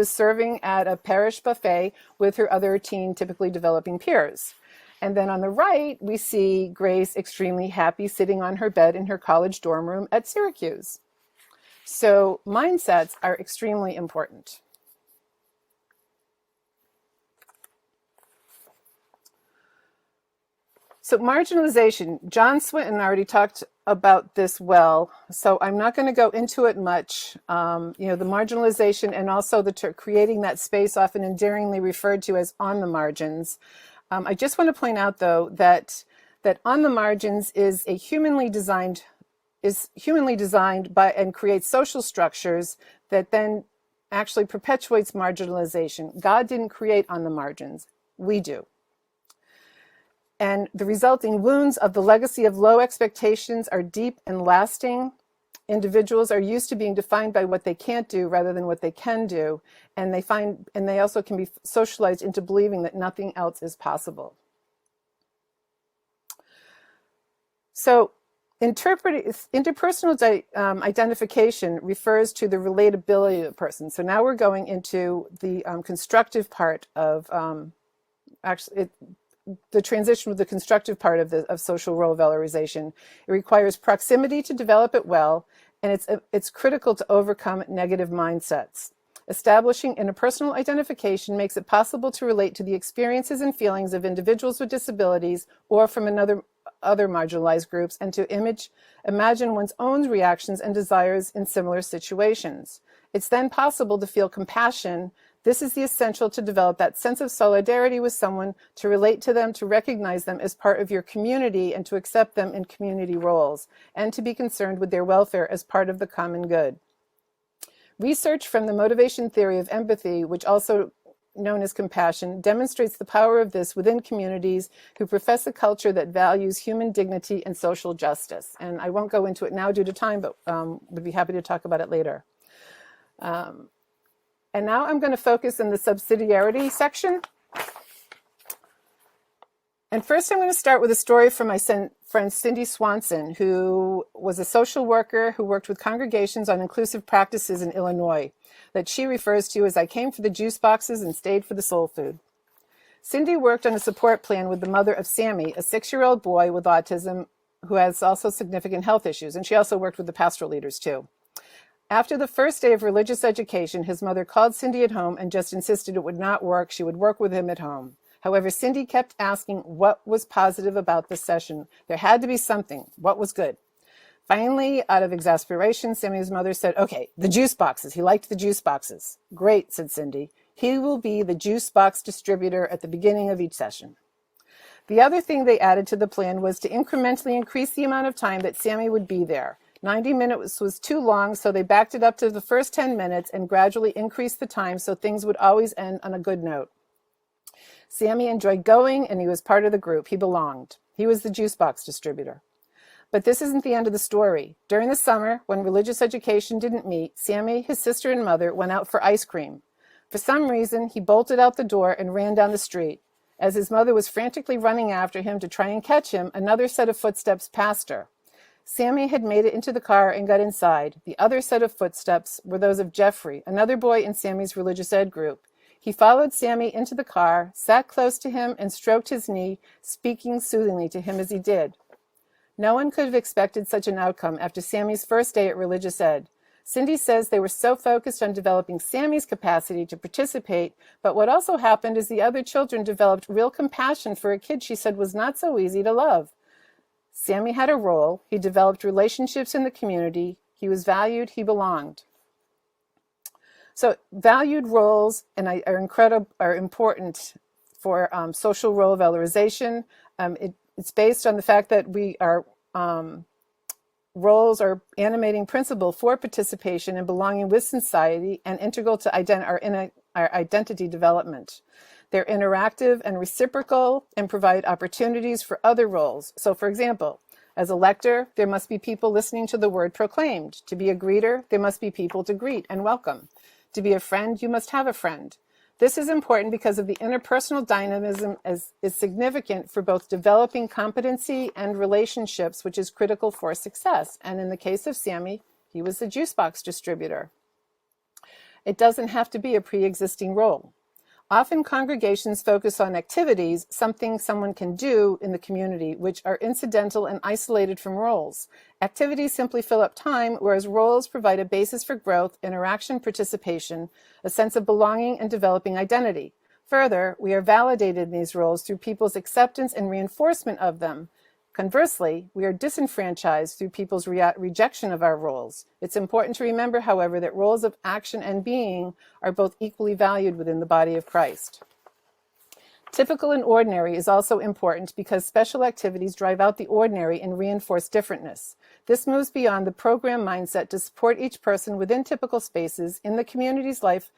serving at a parish buffet with her other teen, typically developing peers. And then on the right, we see Grace extremely happy sitting on her bed in her college dorm room at Syracuse. So mindsets are extremely important. So marginalization, John Swinton already talked about this well, so I'm not going to go into it much. The marginalization and also creating that space, often endearingly referred to as on the margins. I just want to point out, though, that on the margins is humanly designed by and creates social structures that then actually perpetuates marginalization. God didn't create on the margins, we do. And the resulting wounds of the legacy of low expectations are deep and lasting. Individuals are used to being defined by what they can't do rather than what they can do. And they also can be socialized into believing that nothing else is possible. So interpersonal identification refers to the relatability of the person. So now we're going into the constructive part of the transition with the constructive part of social role valorization. It requires proximity to develop it well, and it's critical to overcome negative mindsets. Establishing interpersonal identification makes it possible to relate to the experiences and feelings of individuals with disabilities or from other marginalized groups, and to imagine one's own reactions and desires in similar situations. It's then possible to feel compassion. This is the essential to develop that sense of solidarity with someone, to relate to them, to recognize them as part of your community, and to accept them in community roles, and to be concerned with their welfare as part of the common good. Research from the motivation theory of empathy, which also known as compassion, demonstrates the power of this within communities who profess a culture that values human dignity and social justice. And I won't go into it now due to time, but would be happy to talk about it later. And now I'm going to focus in the subsidiarity section. And first I'm going to start with a story from my friend Cindy Swanson, who was a social worker who worked with congregations on inclusive practices in Illinois, that she refers to as "I came for the juice boxes and stayed for the soul food." Cindy worked on a support plan with the mother of Sammy, a 6-year-old boy with autism who has also significant health issues, and she also worked with the pastoral leaders too. After the first day of religious education, his mother called Cindy at home and just insisted it would not work. She would work with him at home. However, Cindy kept asking what was positive about the session. There had to be something. What was good? Finally, out of exasperation, Sammy's mother said, "Okay, the juice boxes." He liked the juice boxes. "Great," said Cindy. "He will be the juice box distributor at the beginning of each session." The other thing they added to the plan was to incrementally increase the amount of time that Sammy would be there. 90 minutes was too long, so they backed it up to the first 10 minutes and gradually increased the time so things would always end on a good note. Sammy enjoyed going, and he was part of the group. He belonged. He was the juice box distributor. But this isn't the end of the story. During the summer, when religious education didn't meet, Sammy, his sister, and mother went out for ice cream. For some reason, he bolted out the door and ran down the street. As his mother was frantically running after him to try and catch him, another set of footsteps passed her. Sammy had made it into the car and got inside. The other set of footsteps were those of Jeffrey, another boy in Sammy's religious ed group. He followed Sammy into the car, sat close to him, and stroked his knee, speaking soothingly to him as he did. No one could have expected such an outcome after Sammy's first day at religious ed. Cindy says they were so focused on developing Sammy's capacity to participate, but what also happened is the other children developed real compassion for a kid she said was not so easy to love. Sammy had a role. He developed relationships in the community. He was valued. He belonged. So valued roles are important for social role valorization. It's based on the fact that roles are animating principle for participation and belonging with society and integral to our identity development. They're interactive and reciprocal and provide opportunities for other roles. So for example, as a lector, there must be people listening to the word proclaimed. To be a greeter, there must be people to greet and welcome. To be a friend, you must have a friend. This is important because of the interpersonal dynamism is significant for both developing competency and relationships, which is critical for success. And in the case of Sammy, he was the juice box distributor. It doesn't have to be a pre-existing role. Often congregations focus on activities, something someone can do in the community, which are incidental and isolated from roles. Activities simply fill up time, whereas roles provide a basis for growth, interaction, participation, a sense of belonging, and developing identity. Further, we are validated in these roles through people's acceptance and reinforcement of them. Conversely, we are disenfranchised through people's rejection of our roles. It's important to remember, however, that roles of action and being are both equally valued within the body of Christ. Typical and ordinary is also important because special activities drive out the ordinary and reinforce differentness. This moves beyond the program mindset to support each person within typical spaces in the community's life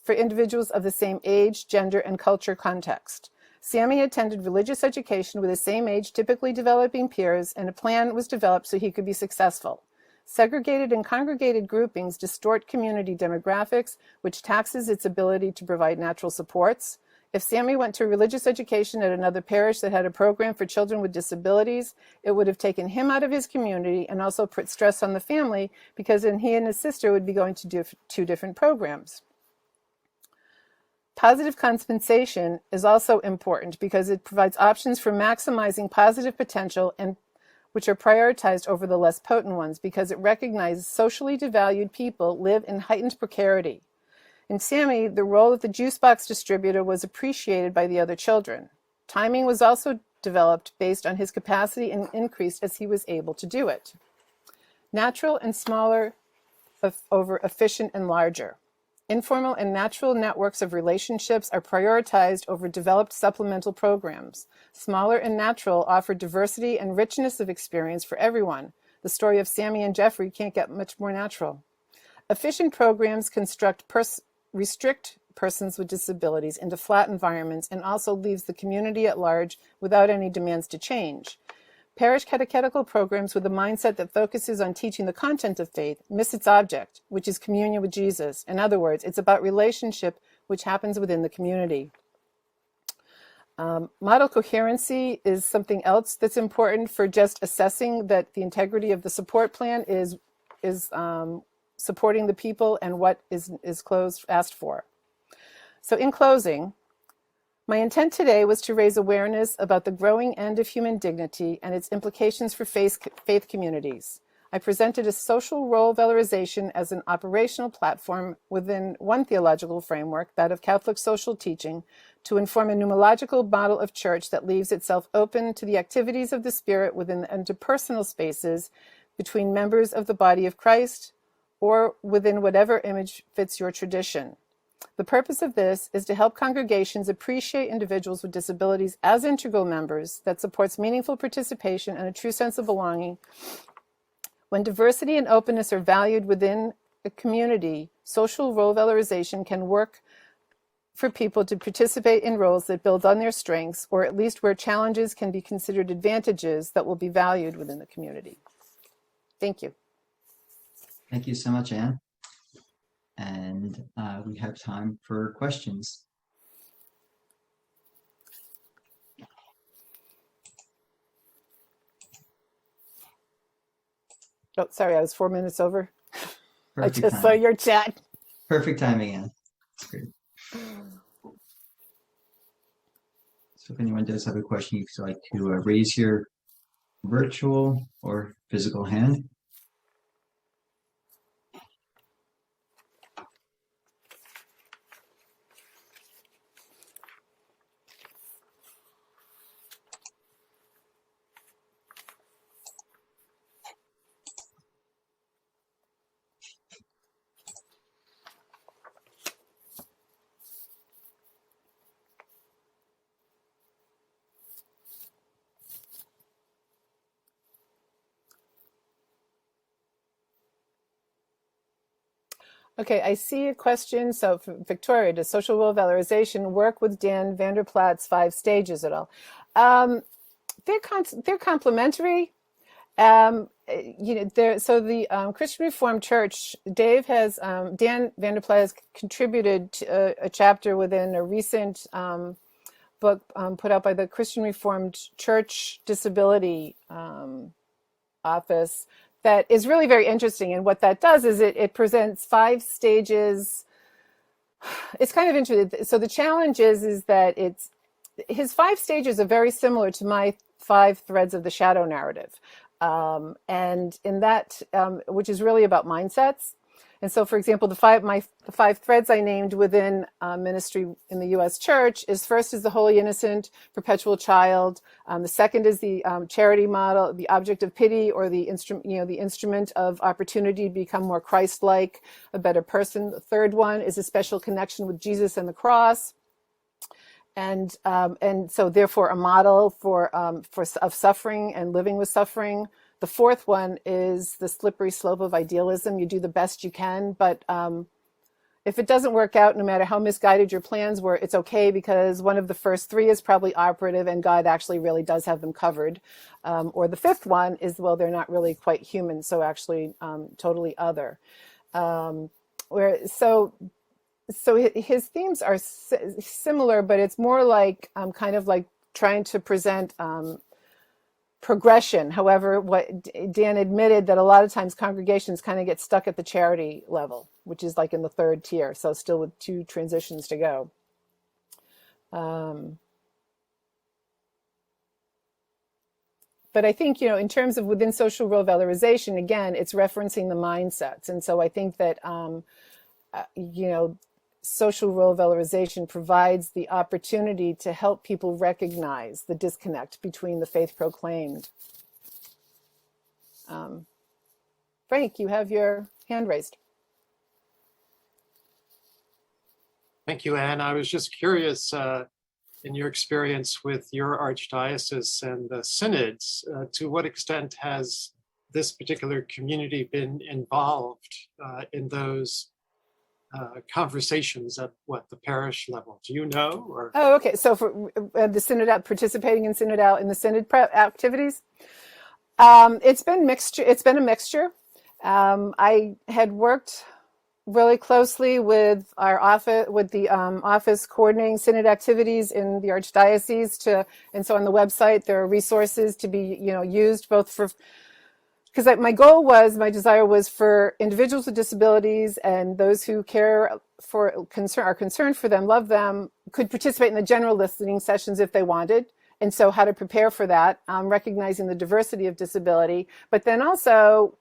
for individuals of the same age, gender, and culture context. Sammy attended religious education with the same age, typically developing peers, and a plan was developed so he could be successful. Segregated and congregated groupings distort community demographics, which taxes its ability to provide natural supports. If Sammy went to religious education at another parish that had a program for children with disabilities, it would have taken him out of his community and also put stress on the family because then he and his sister would be going to do two different programs. Positive compensation is also important because it provides options for maximizing positive potential and which are prioritized over the less potent ones because it recognizes socially devalued people live in heightened precarity. In Sammy, the role of the juice box distributor was appreciated by the other children. Timing was also developed based on his capacity and increased as he was able to do it. Natural and smaller over efficient and larger. Informal and natural networks of relationships are prioritized over developed supplemental programs. Smaller and natural offer diversity and richness of experience for everyone. The story of Sammy and Jeffrey can't get much more natural. Efficient programs restrict persons with disabilities into flat environments and also leaves the community at large without any demands to change. Parish catechetical programs with a mindset that focuses on teaching the content of faith miss its object, which is communion with Jesus. In other words, it's about relationship which happens within the community. Model coherency is something else that's important for just assessing that the integrity of the support plan is supporting the people and what is asked for. So in closing, my intent today was to raise awareness about the growing end of human dignity and its implications for faith communities. I presented a social role valorization as an operational platform within one theological framework, that of Catholic social teaching, to inform a pneumological model of church that leaves itself open to the activities of the Spirit within the interpersonal spaces between members of the body of Christ or within whatever image fits your tradition. The purpose of this is to help congregations appreciate individuals with disabilities as integral members that supports meaningful participation and a true sense of belonging. When diversity and openness are valued within a community, social role valorization can work for people to participate in roles that build on their strengths, or at least where challenges can be considered advantages that will be valued within the community. Thank you. Thank you so much, Anne. And we have time for questions. Oh, sorry, I was 4 minutes over. Perfect I just time. saw your chat. Perfect timing, Anne. That's great. So if anyone does have a question, you'd like to raise your virtual or physical hand. Okay, I see a question. So, Victoria, does social role valorization work with Dan Vanderplaat's 5 stages at all? They're complementary. The Christian Reformed Church, Dan Vanderplaat has contributed to a chapter within a recent book put out by the Christian Reformed Church Disability Office that is really very interesting. And what that does is it presents 5 stages. It's kind of interesting. So the challenge is that his 5 stages are very similar to my 5 threads of the shadow narrative. And in that, which is really about mindsets. And so, for example, the 5 threads I named within ministry in the U.S. Church first is the holy innocent, perpetual child. The second is the charity model, the object of pity, or the instrument of opportunity to become more Christ-like, a better person. The third one is a special connection with Jesus and the cross. And so therefore a model of suffering and living with suffering. The fourth one is the slippery slope of idealism. You do the best you can, but if it doesn't work out, no matter how misguided your plans were, it's okay, because one of the first 3 is probably operative and God actually really does have them covered. Or the 5th one is, well, they're not really quite human, so actually totally other. So his themes are similar, but it's more like kind of like trying to present progression. However, what Dan admitted that a lot of times congregations kind of get stuck at the charity level, which is like in the 3rd tier. So still with 2 transitions to go. But I think, in terms of within social role valorization, again, it's referencing the mindsets. And so I think that, social role valorization provides the opportunity to help people recognize the disconnect between the faith proclaimed. Frank, you have your hand raised. Thank you, Anne. I was just curious, in your experience with your archdiocese and the synods, to what extent has this particular community been involved in those conversations at the parish level? Do you know? Or Oh, okay. So for the synod, participating in the synod prep activities, it's been mixture. It's been a mixture. I had worked really closely with our office, with the office coordinating synod activities in the archdiocese and so on the website there are resources to be used both for. Because my desire was for individuals with disabilities and those who are concerned for them, love them, could participate in the general listening sessions if they wanted. And so how to prepare for that, recognizing the diversity of disability, but then also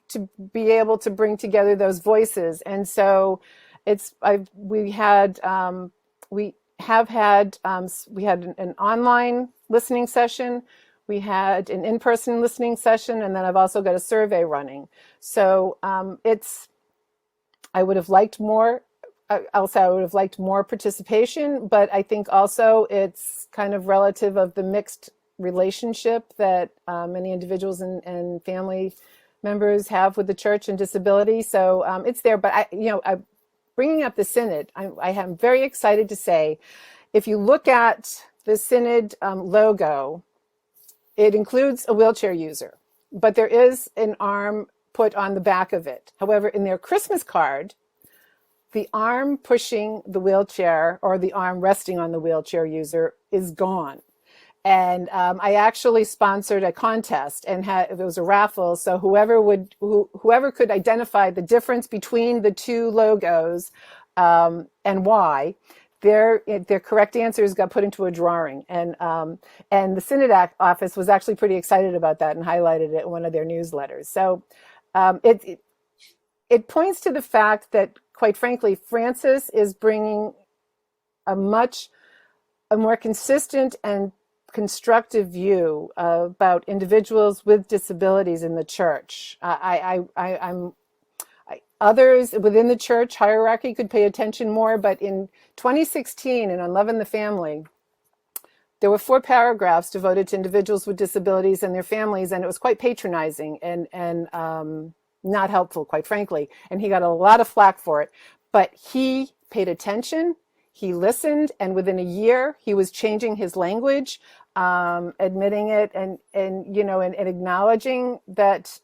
to be able to bring together those voices. And so we had an online listening session. We had an in-person listening session, and then I've also got a survey running. So I would have liked more. I'll say I would have liked more participation, but I think also it's kind of relative of the mixed relationship that many individuals and family members have with the church and disability. So it's there, but bringing up the synod, I am very excited to say, if you look at the synod logo, it includes a wheelchair user, but there is an arm put on the back of it. However, in their Christmas card, the arm pushing the wheelchair or the arm resting on the wheelchair user is gone. And I actually sponsored a contest, and it was a raffle. So whoever could identify the difference between the 2 logos and why, their correct answers got put into a drawing, and the synod office was actually pretty excited about that and highlighted it in one of their newsletters. So it points to the fact that, quite frankly, Francis is bringing a more consistent and constructive view about individuals with disabilities in the church. Others within the church hierarchy could pay attention more, but in 2016, in On Love and the Family, there were 4 paragraphs devoted to individuals with disabilities and their families, and it was quite patronizing and not helpful, quite frankly. And he got a lot of flack for it. But he paid attention, he listened, and within a year, he was changing his language, admitting it, and acknowledging that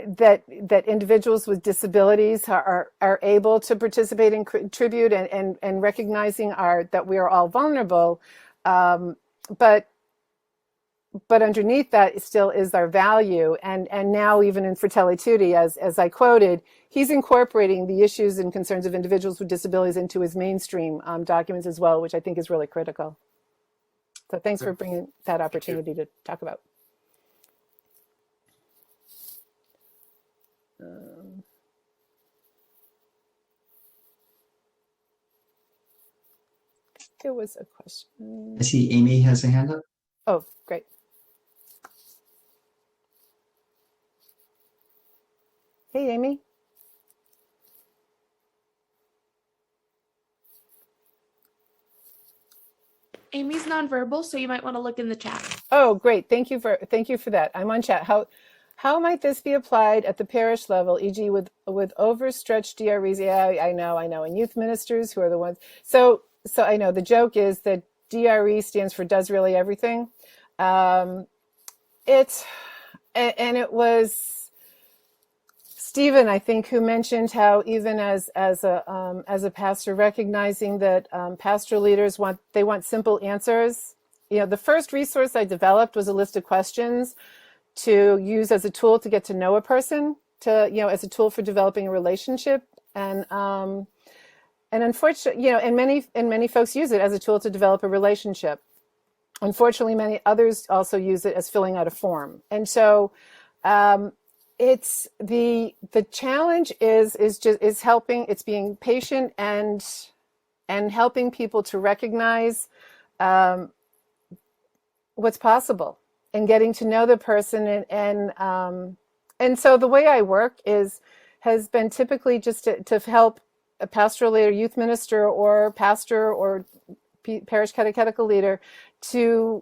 that individuals with disabilities are able to participate and contribute, and recognizing that we are all vulnerable, but underneath that still is our value. And now, even in Fratelli Tutti, as I quoted, he's incorporating the issues and concerns of individuals with disabilities into his mainstream documents as well, which I think is really critical. So thanks for bringing that opportunity to talk about. There was a question. I see Amy has a hand up. Oh, great. Hey, Amy. Amy's nonverbal, so you might want to look in the chat. Oh, great. Thank you for that. I'm on chat. How might this be applied at the parish level, e.g. with overstretched DREs? Yeah, I know. And youth ministers who are the ones. So I know the joke is that DRE stands for does really everything. It was Stephen, I think, who mentioned how even as a pastor, recognizing that pastoral leaders want simple answers. The first resource I developed was a list of questions to use as a tool to get to know a person, as a tool for developing a relationship, and unfortunately, and many folks use it as a tool to develop a relationship. Unfortunately, many others also use it as filling out a form, and so it's the challenge is helping. It's being patient and helping people to recognize what's possible and getting to know the person, and so the way I work has been typically just to help a pastoral leader, youth minister, or pastor or parish catechetical leader to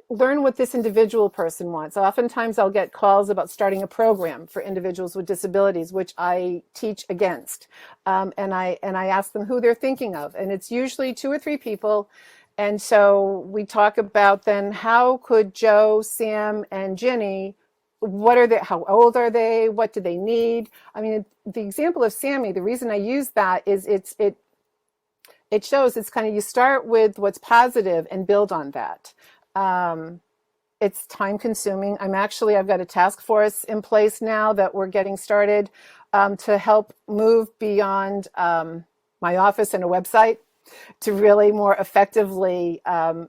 learn what this individual person wants. Oftentimes I'll get calls about starting a program for individuals with disabilities, which I teach against. And I ask them who they're thinking of. And it's usually 2 or 3 people. And so we talk about then how could Joe, Sam, and Ginny, how old are they? What do they need? I mean, the example of Sammy, the reason I use that is it shows it's kind of, you start with what's positive and build on that. It's time consuming. I've got a task force in place now that we're getting started to help move beyond my office and a website to really more effectively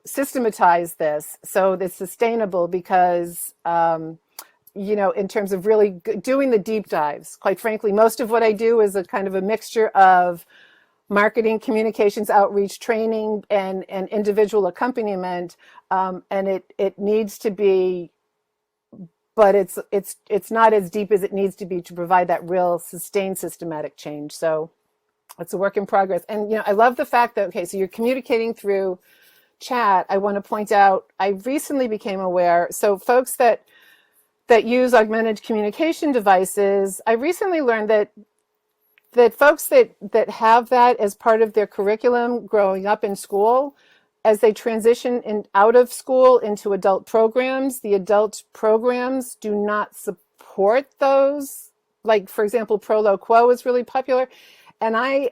systematize this so it's sustainable, because in terms of really doing the deep dives, quite frankly, most of what I do is a kind of a mixture of marketing, communications, outreach, training, and individual accompaniment, and it needs to be, but it's not as deep as it needs to be to provide that real sustained systematic change. So it's a work in progress. And I love the fact that, okay, so you're communicating through chat. I want to point out, I recently became aware, so folks that use augmented communication devices, I recently learned that folks that have that as part of their curriculum growing up in school, as they transition out of school into adult programs, the adult programs do not support those. Like, for example, Pro Lo Quo is really popular. And I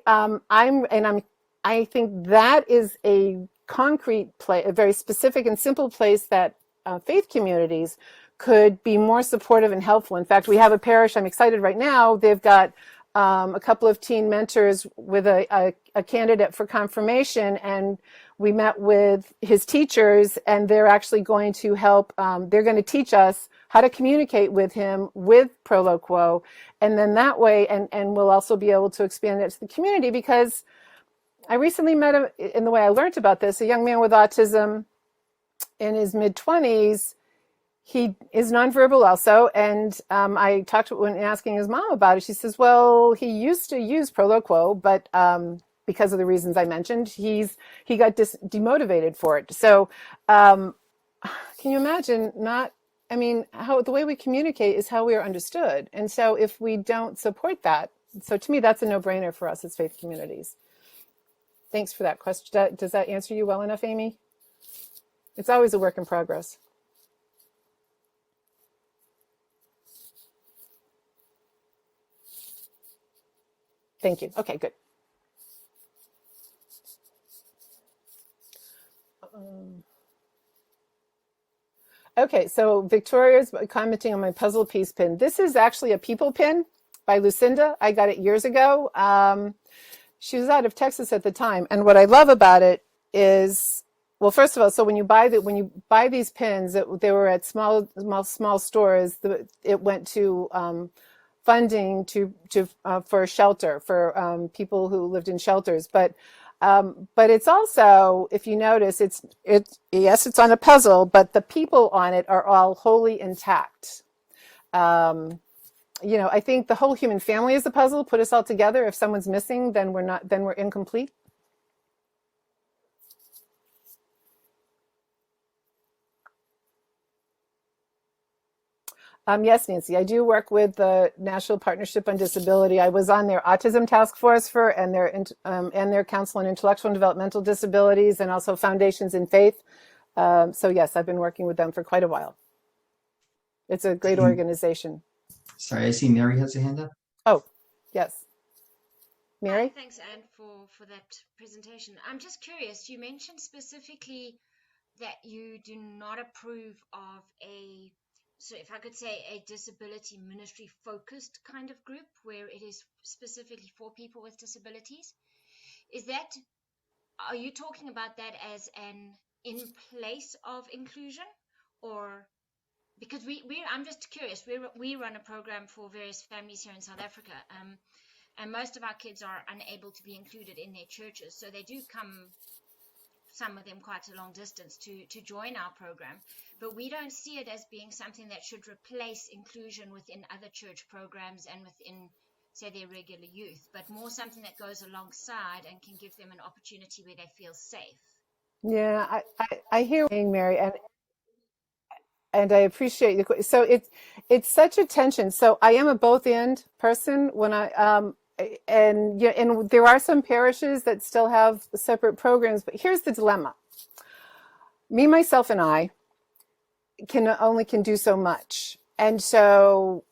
think that is a concrete play, a very specific and simple place that faith communities could be more supportive and helpful. In fact, we have a parish, I'm excited right now, they've got a couple of teen mentors with a candidate for confirmation, and we met with his teachers, and they're actually going to help, they're going to teach us how to communicate with him with Pro Lo Quo, and then that way, and we'll also be able to expand it to the community, because I recently met, in the way I learned about this, a young man with autism in his mid-20s. He is nonverbal also, and I talked to, when asking his mom about it, she says, well, he used to use Pro Lo Quo, but because of the reasons I mentioned, he got demotivated for it. So can you imagine I mean, how the way we communicate is how we are understood. And so if we don't support that, so to me, that's a no-brainer for us as faith communities. Thanks for that question. Does that answer you well enough, Amy? It's always a work in progress. Thank you. Okay, good. Okay, so Victoria's commenting on my puzzle piece pin. This is actually a people pin by Lucinda. I got it years ago. She was out of Texas at the time. And what I love about it is, well, first of all, so when you buy these pins, they were at small stores. It went to funding for shelter for people who lived in shelters. But it's also, if you notice, yes, it's on a puzzle, but the people on it are all wholly intact. I think the whole human family is a puzzle. Put us all together. If someone's missing, then we're incomplete. Yes, Nancy, I do work with the National Partnership on Disability. I was on their autism task force and their Council on Intellectual and Developmental Disabilities, and also Foundations in Faith. So yes, I've been working with them for quite a while. It's a great organization. Sorry, I see Mary has a hand up. Oh, yes. Mary? Thanks, Anne, for that presentation. I'm just curious, you mentioned specifically that you do not approve of so if I could say, a disability ministry focused kind of group where it is specifically for people with disabilities. Are you talking about that as an in place of inclusion, or because I'm just curious, we run a program for various families here in South Africa, and most of our kids are unable to be included in their churches, so they do come, some of them quite a long distance to join our program, but we don't see it as being something that should replace inclusion within other church programs and within, say, their regular youth, but more something that goes alongside and can give them an opportunity where they feel safe. Yeah, I hear what you're saying, Mary, and I appreciate the. So it's such a tension. So I am a both and person when and there are some parishes that still have separate programs, but here's the dilemma. Me, myself, and I can do so much. And so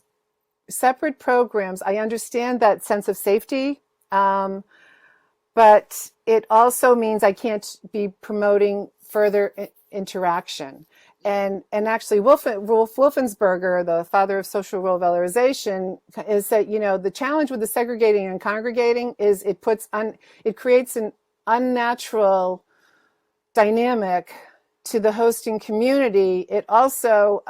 separate programs, I understand that sense of safety, but it also means I can't be promoting further interaction. And actually, Wolf Wolfensberger, the father of social role valorization, is that, the challenge with the segregating and congregating is it creates an unnatural dynamic to the hosting community. It also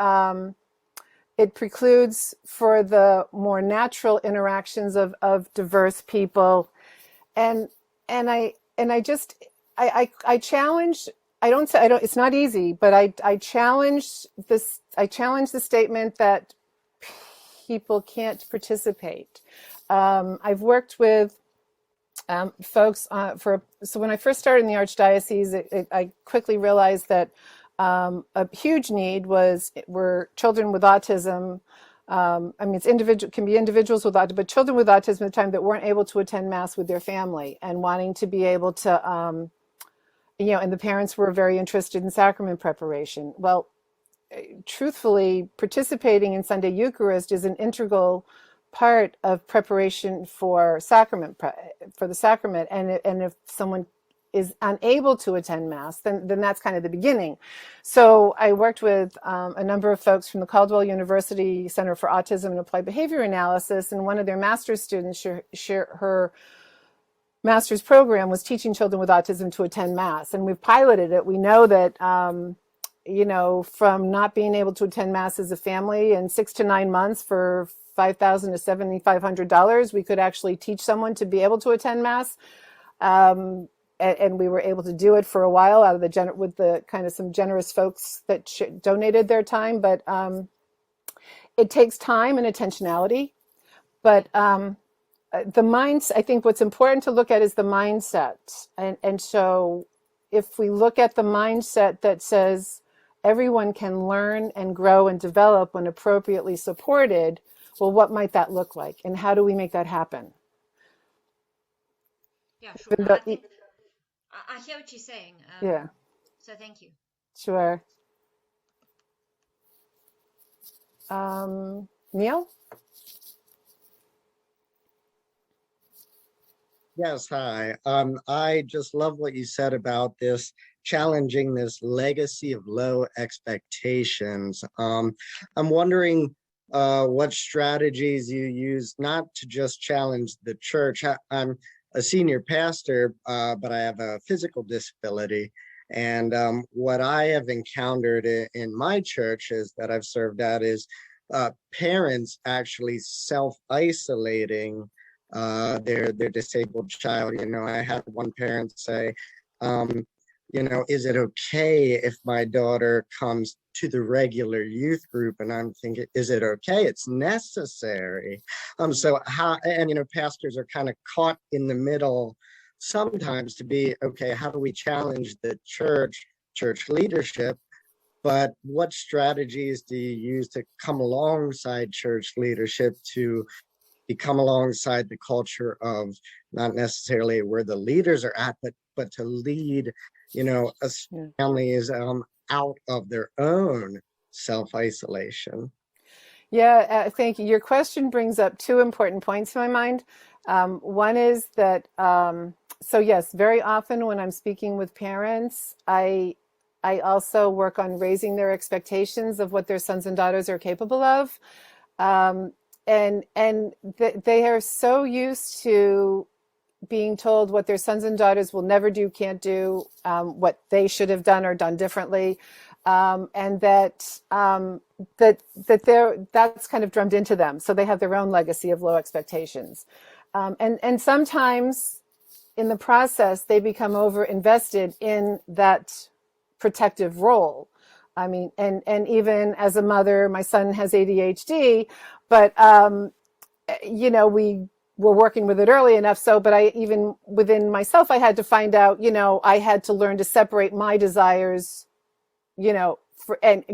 it precludes for the more natural interactions of diverse people, and I challenge. It's not easy, but I challenge this. I challenge the statement that people can't participate. I've worked with folks so when I first started in the Archdiocese, I quickly realized that a huge need were children with autism. It can be individuals with autism, but children with autism at the time that weren't able to attend Mass with their family and wanting to be able to, and the parents were very interested in sacrament preparation. Well, truthfully, participating in Sunday Eucharist is an integral part of preparation for the sacrament. And if someone is unable to attend Mass, then that's kind of the beginning. So I worked with a number of folks from the Caldwell University Center for Autism and Applied Behavior Analysis, and one of their master's students, her master's program was teaching children with autism to attend Mass, and we've piloted it. We know that, from not being able to attend Mass as a family in 6 to 9 months for $5,000 to $7,500, we could actually teach someone to be able to attend Mass. And we were able to do it for a while with the kind of some generous folks that donated their time. But it takes time and intentionality. But the mindset, I think what's important to look at is the mindset. And so if we look at the mindset that says, everyone can learn and grow and develop when appropriately supported, well, what might that look like? And how do we make that happen? Yeah, sure. Even No, though- I hear what you're saying. Yeah, So thank you. sure. Neil? Yes, hi. I just love what you said about this challenging this legacy of low expectations. I'm wondering what strategies you use not to just challenge the church. I'm a senior pastor, but I have a physical disability. And what I have encountered in my churches that I've served at is parents actually self-isolating their disabled child. You know, I had one parent say, you know, is it okay if my daughter comes to the regular youth group? And I'm thinking, is it okay? It's necessary. So how, and you know, pastors are kind of caught in the middle sometimes to be, okay, how do we challenge the church leadership? But what strategies do you use to come alongside church leadership to come alongside the culture of not necessarily where the leaders are at, but to lead, you know, families out of their own self-isolation? Yeah, thank you. Your question brings up two important points in my mind. One is that, so yes, very often when I'm speaking with parents, I also work on raising their expectations of what their sons and daughters are capable of. And they are so used to being told what their sons and daughters will never do, can't do, what they should have done or done differently, and that's kind of drummed into them. So they have their own legacy of low expectations, and sometimes in the process they become over invested in that protective role. I mean, and even as a mother, my son has ADHD, but you know, we were working with it early enough. So, but I, even within myself, I had to find out, you know, I had to learn to separate my desires, you know, and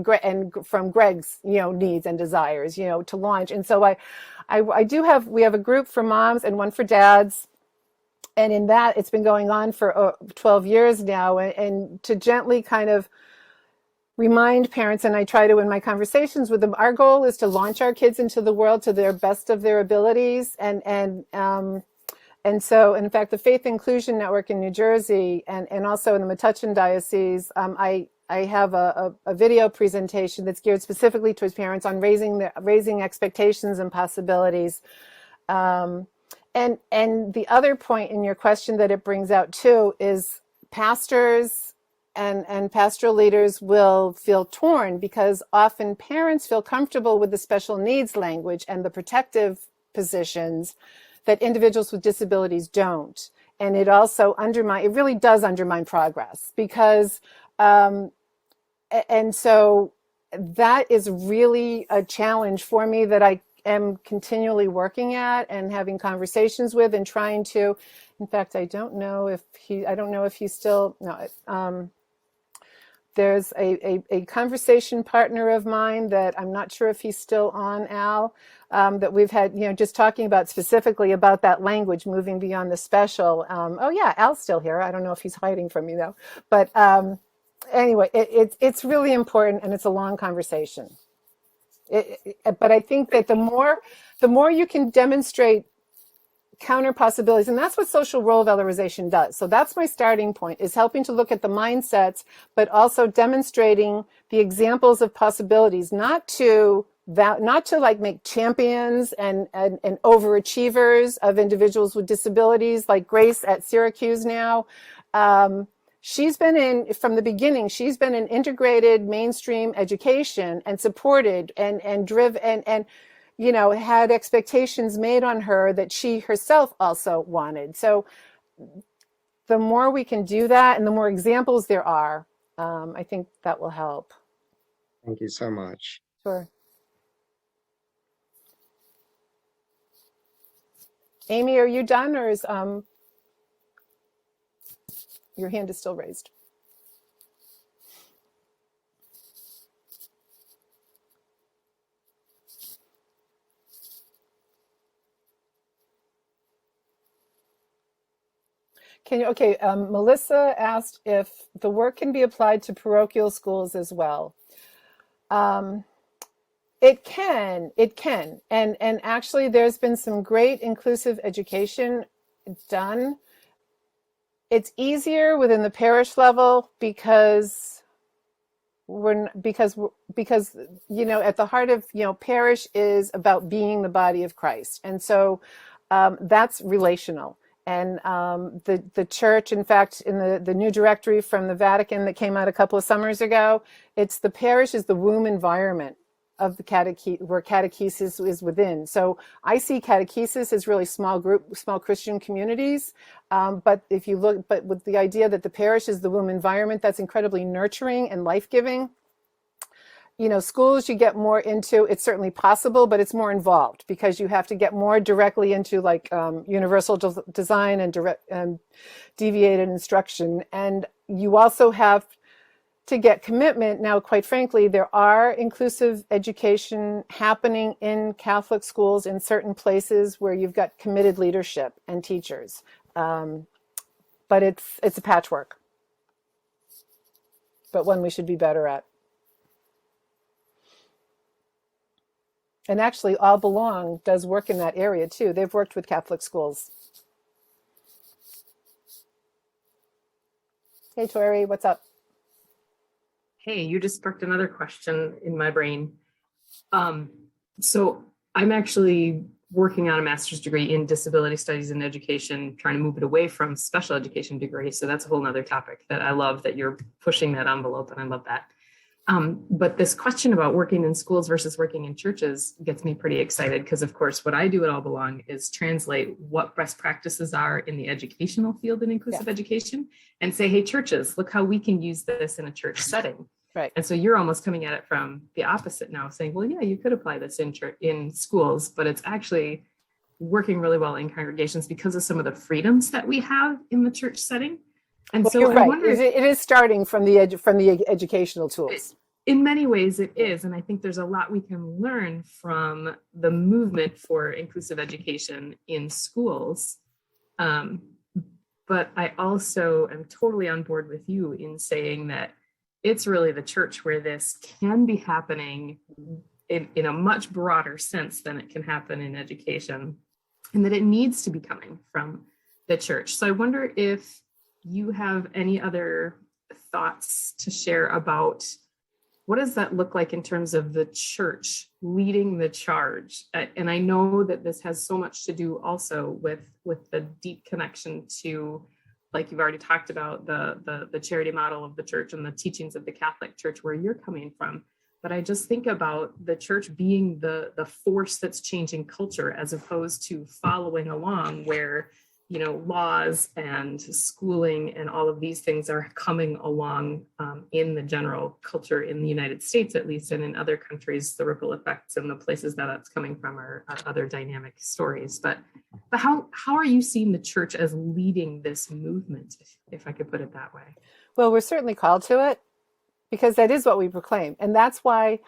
from Greg's, you know, needs and desires, you know, to launch. And so we have a group for moms and one for dads. And in that, it's been going on for 12 years now, and to gently kind of remind parents, and I try to in my conversations with them, our goal is to launch our kids into the world to their best of their abilities. And so, in fact, the Faith Inclusion Network in New Jersey and also in the Metuchen Diocese, I have a video presentation that's geared specifically towards parents on raising expectations and possibilities. And the other point in your question that it brings out too is pastors and pastoral leaders will feel torn because often parents feel comfortable with the special needs language and the protective positions that individuals with disabilities don't. And it also it really does undermine progress because, and so that is really a challenge for me that I am continually working at and having conversations with and trying to, in fact, I don't know if he's still, no, there's a conversation partner of mine that I'm not sure if he's still on, Al, that we've had, you know, just talking about specifically about that language, moving beyond the special. Oh yeah, Al's still here. I don't know if he's hiding from me though. But anyway, it's really important and it's a long conversation. But I think that the more you can demonstrate counter possibilities, and that's what social role valorization does. So that's my starting point, is helping to look at the mindsets, but also demonstrating the examples of possibilities, not to like make champions and overachievers of individuals with disabilities, like Grace at Syracuse now. She's been from the beginning, she's been in integrated mainstream education and supported and driven and you know, had expectations made on her that she herself also wanted. So the more we can do that and the more examples there are, I think that will help. Thank you so much. Sure. Amy, are you done, or is your hand is still raised? Can you, okay, Melissa asked if the work can be applied to parochial schools as well. It can. And actually there's been some great inclusive education done. It's easier within the parish level because because at the heart of parish is about being the body of Christ, and so that's relational. And the church, in fact, in the new directory from the Vatican that came out a couple of summers ago, it's the parish is the womb environment of the where catechesis is within. So I see catechesis as really small Christian communities. But if you look, but with the idea that the parish is the womb environment, that's incredibly nurturing and life-giving. Schools you get more into, it's certainly possible, but it's more involved because you have to get more directly into like universal design and direct deviated instruction. And you also have to get commitment. Now, quite frankly, there are inclusive education happening in Catholic schools in certain places where you've got committed leadership and teachers. But it's a patchwork, but one we should be better at. And actually, All Belong does work in that area too. They've worked with Catholic schools. Hey, Tori, what's up? Hey, you just sparked another question in my brain. So I'm actually working on a master's degree in disability studies and education, trying to move it away from special education degree. So that's a whole nother topic that I love that you're pushing that envelope, and I love that. But this question about working in schools versus working in churches gets me pretty excited because, of course, what I do at All Belong is translate what best practices are in the educational field in inclusive education and say, hey, churches, look how we can use this in a church setting. Right. And so you're almost coming at it from the opposite now, saying, well, yeah, you could apply this in schools, but it's actually working really well in congregations because of some of the freedoms that we have in the church setting. And well, so you're I right. wonder It is starting from the educational tools. In many ways it is. And I think there's a lot we can learn from the movement for inclusive education in schools. But I also am totally on board with you in saying that it's really the church where this can be happening in a much broader sense than it can happen in education, and that it needs to be coming from the church. So I wonder if you have any other thoughts to share about what does that look like in terms of the church leading the charge? And I know that this has so much to do also with the deep connection to, like you've already talked about, the charity model of the church and the teachings of the Catholic Church where you're coming from. But I just think about the church being the force that's changing culture as opposed to following along where, laws and schooling and all of these things are coming along in the general culture in the United States, at least, and in other countries, the ripple effects and the places that it's coming from are other dynamic stories. But how are you seeing the church as leading this movement, if I could put it that way? Well, we're certainly called to it because that is what we proclaim. And that's why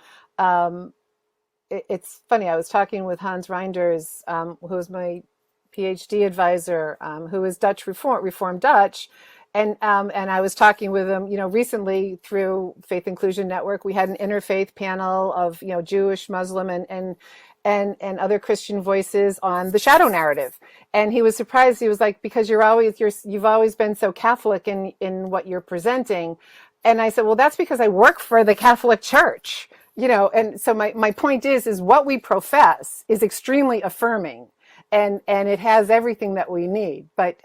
it's funny. I was talking with Hans Reinders, who is my Ph.D. advisor, who is Dutch Reformed Dutch. And I was talking with him, recently through Faith Inclusion Network. We had an interfaith panel of, Jewish, Muslim, and other Christian voices on the shadow narrative. And he was surprised. He was like, because you've always been so Catholic in what you're presenting. And I said, well, that's because I work for the Catholic Church, and so my point is what we profess is extremely affirming. And it has everything that we need. But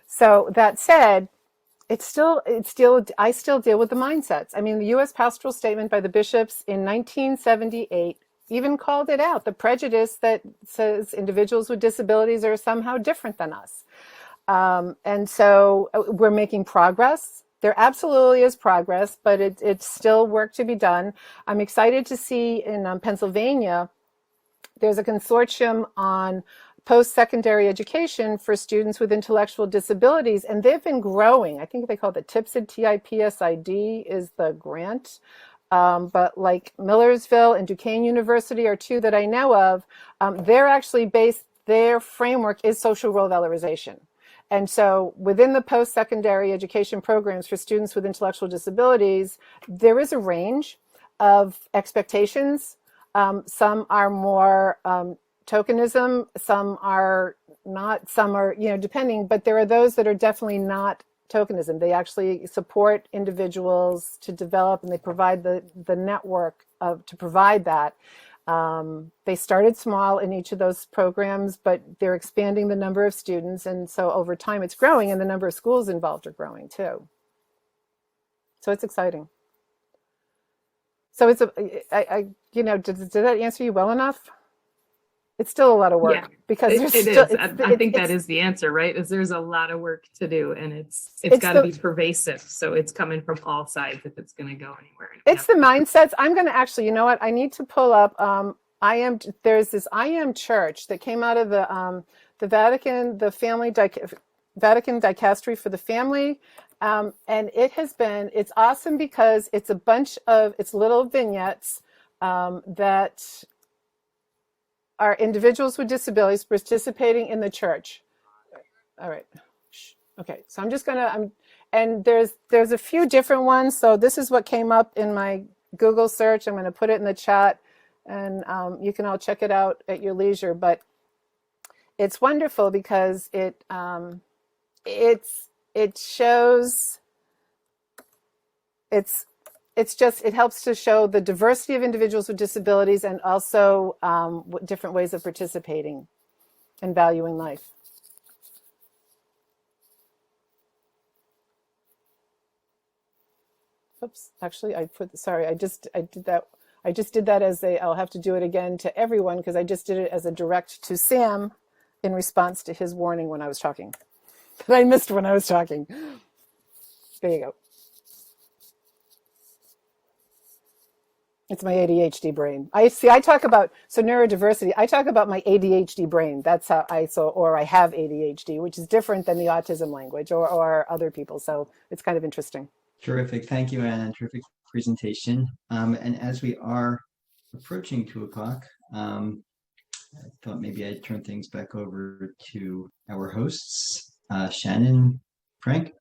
so that said, I still deal with the mindsets. I mean, the U.S. Pastoral Statement by the bishops in 1978 even called it out, the prejudice that says individuals with disabilities are somehow different than us. And so we're making progress. There absolutely is progress, but it's still work to be done. I'm excited to see in Pennsylvania, there's a consortium on post-secondary education for students with intellectual disabilities, and they've been growing. I think they call it the TIPSID, TIPSID is the grant. But like Millersville and Duquesne University are two that I know of, they're actually their framework is social role valorization. And so within the post-secondary education programs for students with intellectual disabilities, there is a range of expectations. Some are more tokenism, some are not, some are, depending, but there are those that are definitely not tokenism. They actually support individuals to develop, and they provide the network to provide that. They started small in each of those programs, but they're expanding the number of students. And so over time it's growing, and the number of schools involved are growing too. So it's exciting. So it's did that answer you well enough? It's still a lot of work because it is. I think that is the answer, right? Is there's a lot of work to do, and it's got to be pervasive. So it's coming from all sides if it's going to go anywhere. It's the mindsets. I'm going to actually, you know what? I need to pull up. There's this I Am Church that came out of the Vatican, the family Vatican Dicastery for the Family. And it's awesome because it's it's little vignettes that are individuals with disabilities participating in the church. All right. Okay. So I'm just and there's a few different ones. So this is what came up in my Google search. I'm going to put it in the chat, and you can all check it out at your leisure. But it's wonderful because it shows, it helps to show the diversity of individuals with disabilities, and also different ways of participating and valuing life. Oops, actually I did that as I'll have to do it again to everyone, because I just did it as a direct to Sam in response to his warning when I was talking. That I missed when I was talking. There you go. It's my ADHD brain. I talk about, neurodiversity, I talk about my ADHD brain. That's how I have ADHD, which is different than the autism language or other people. So it's kind of interesting. Terrific. Thank you, Anna. Terrific presentation. And as we are approaching 2:00, I thought maybe I'd turn things back over to our hosts, Shannon, Frank.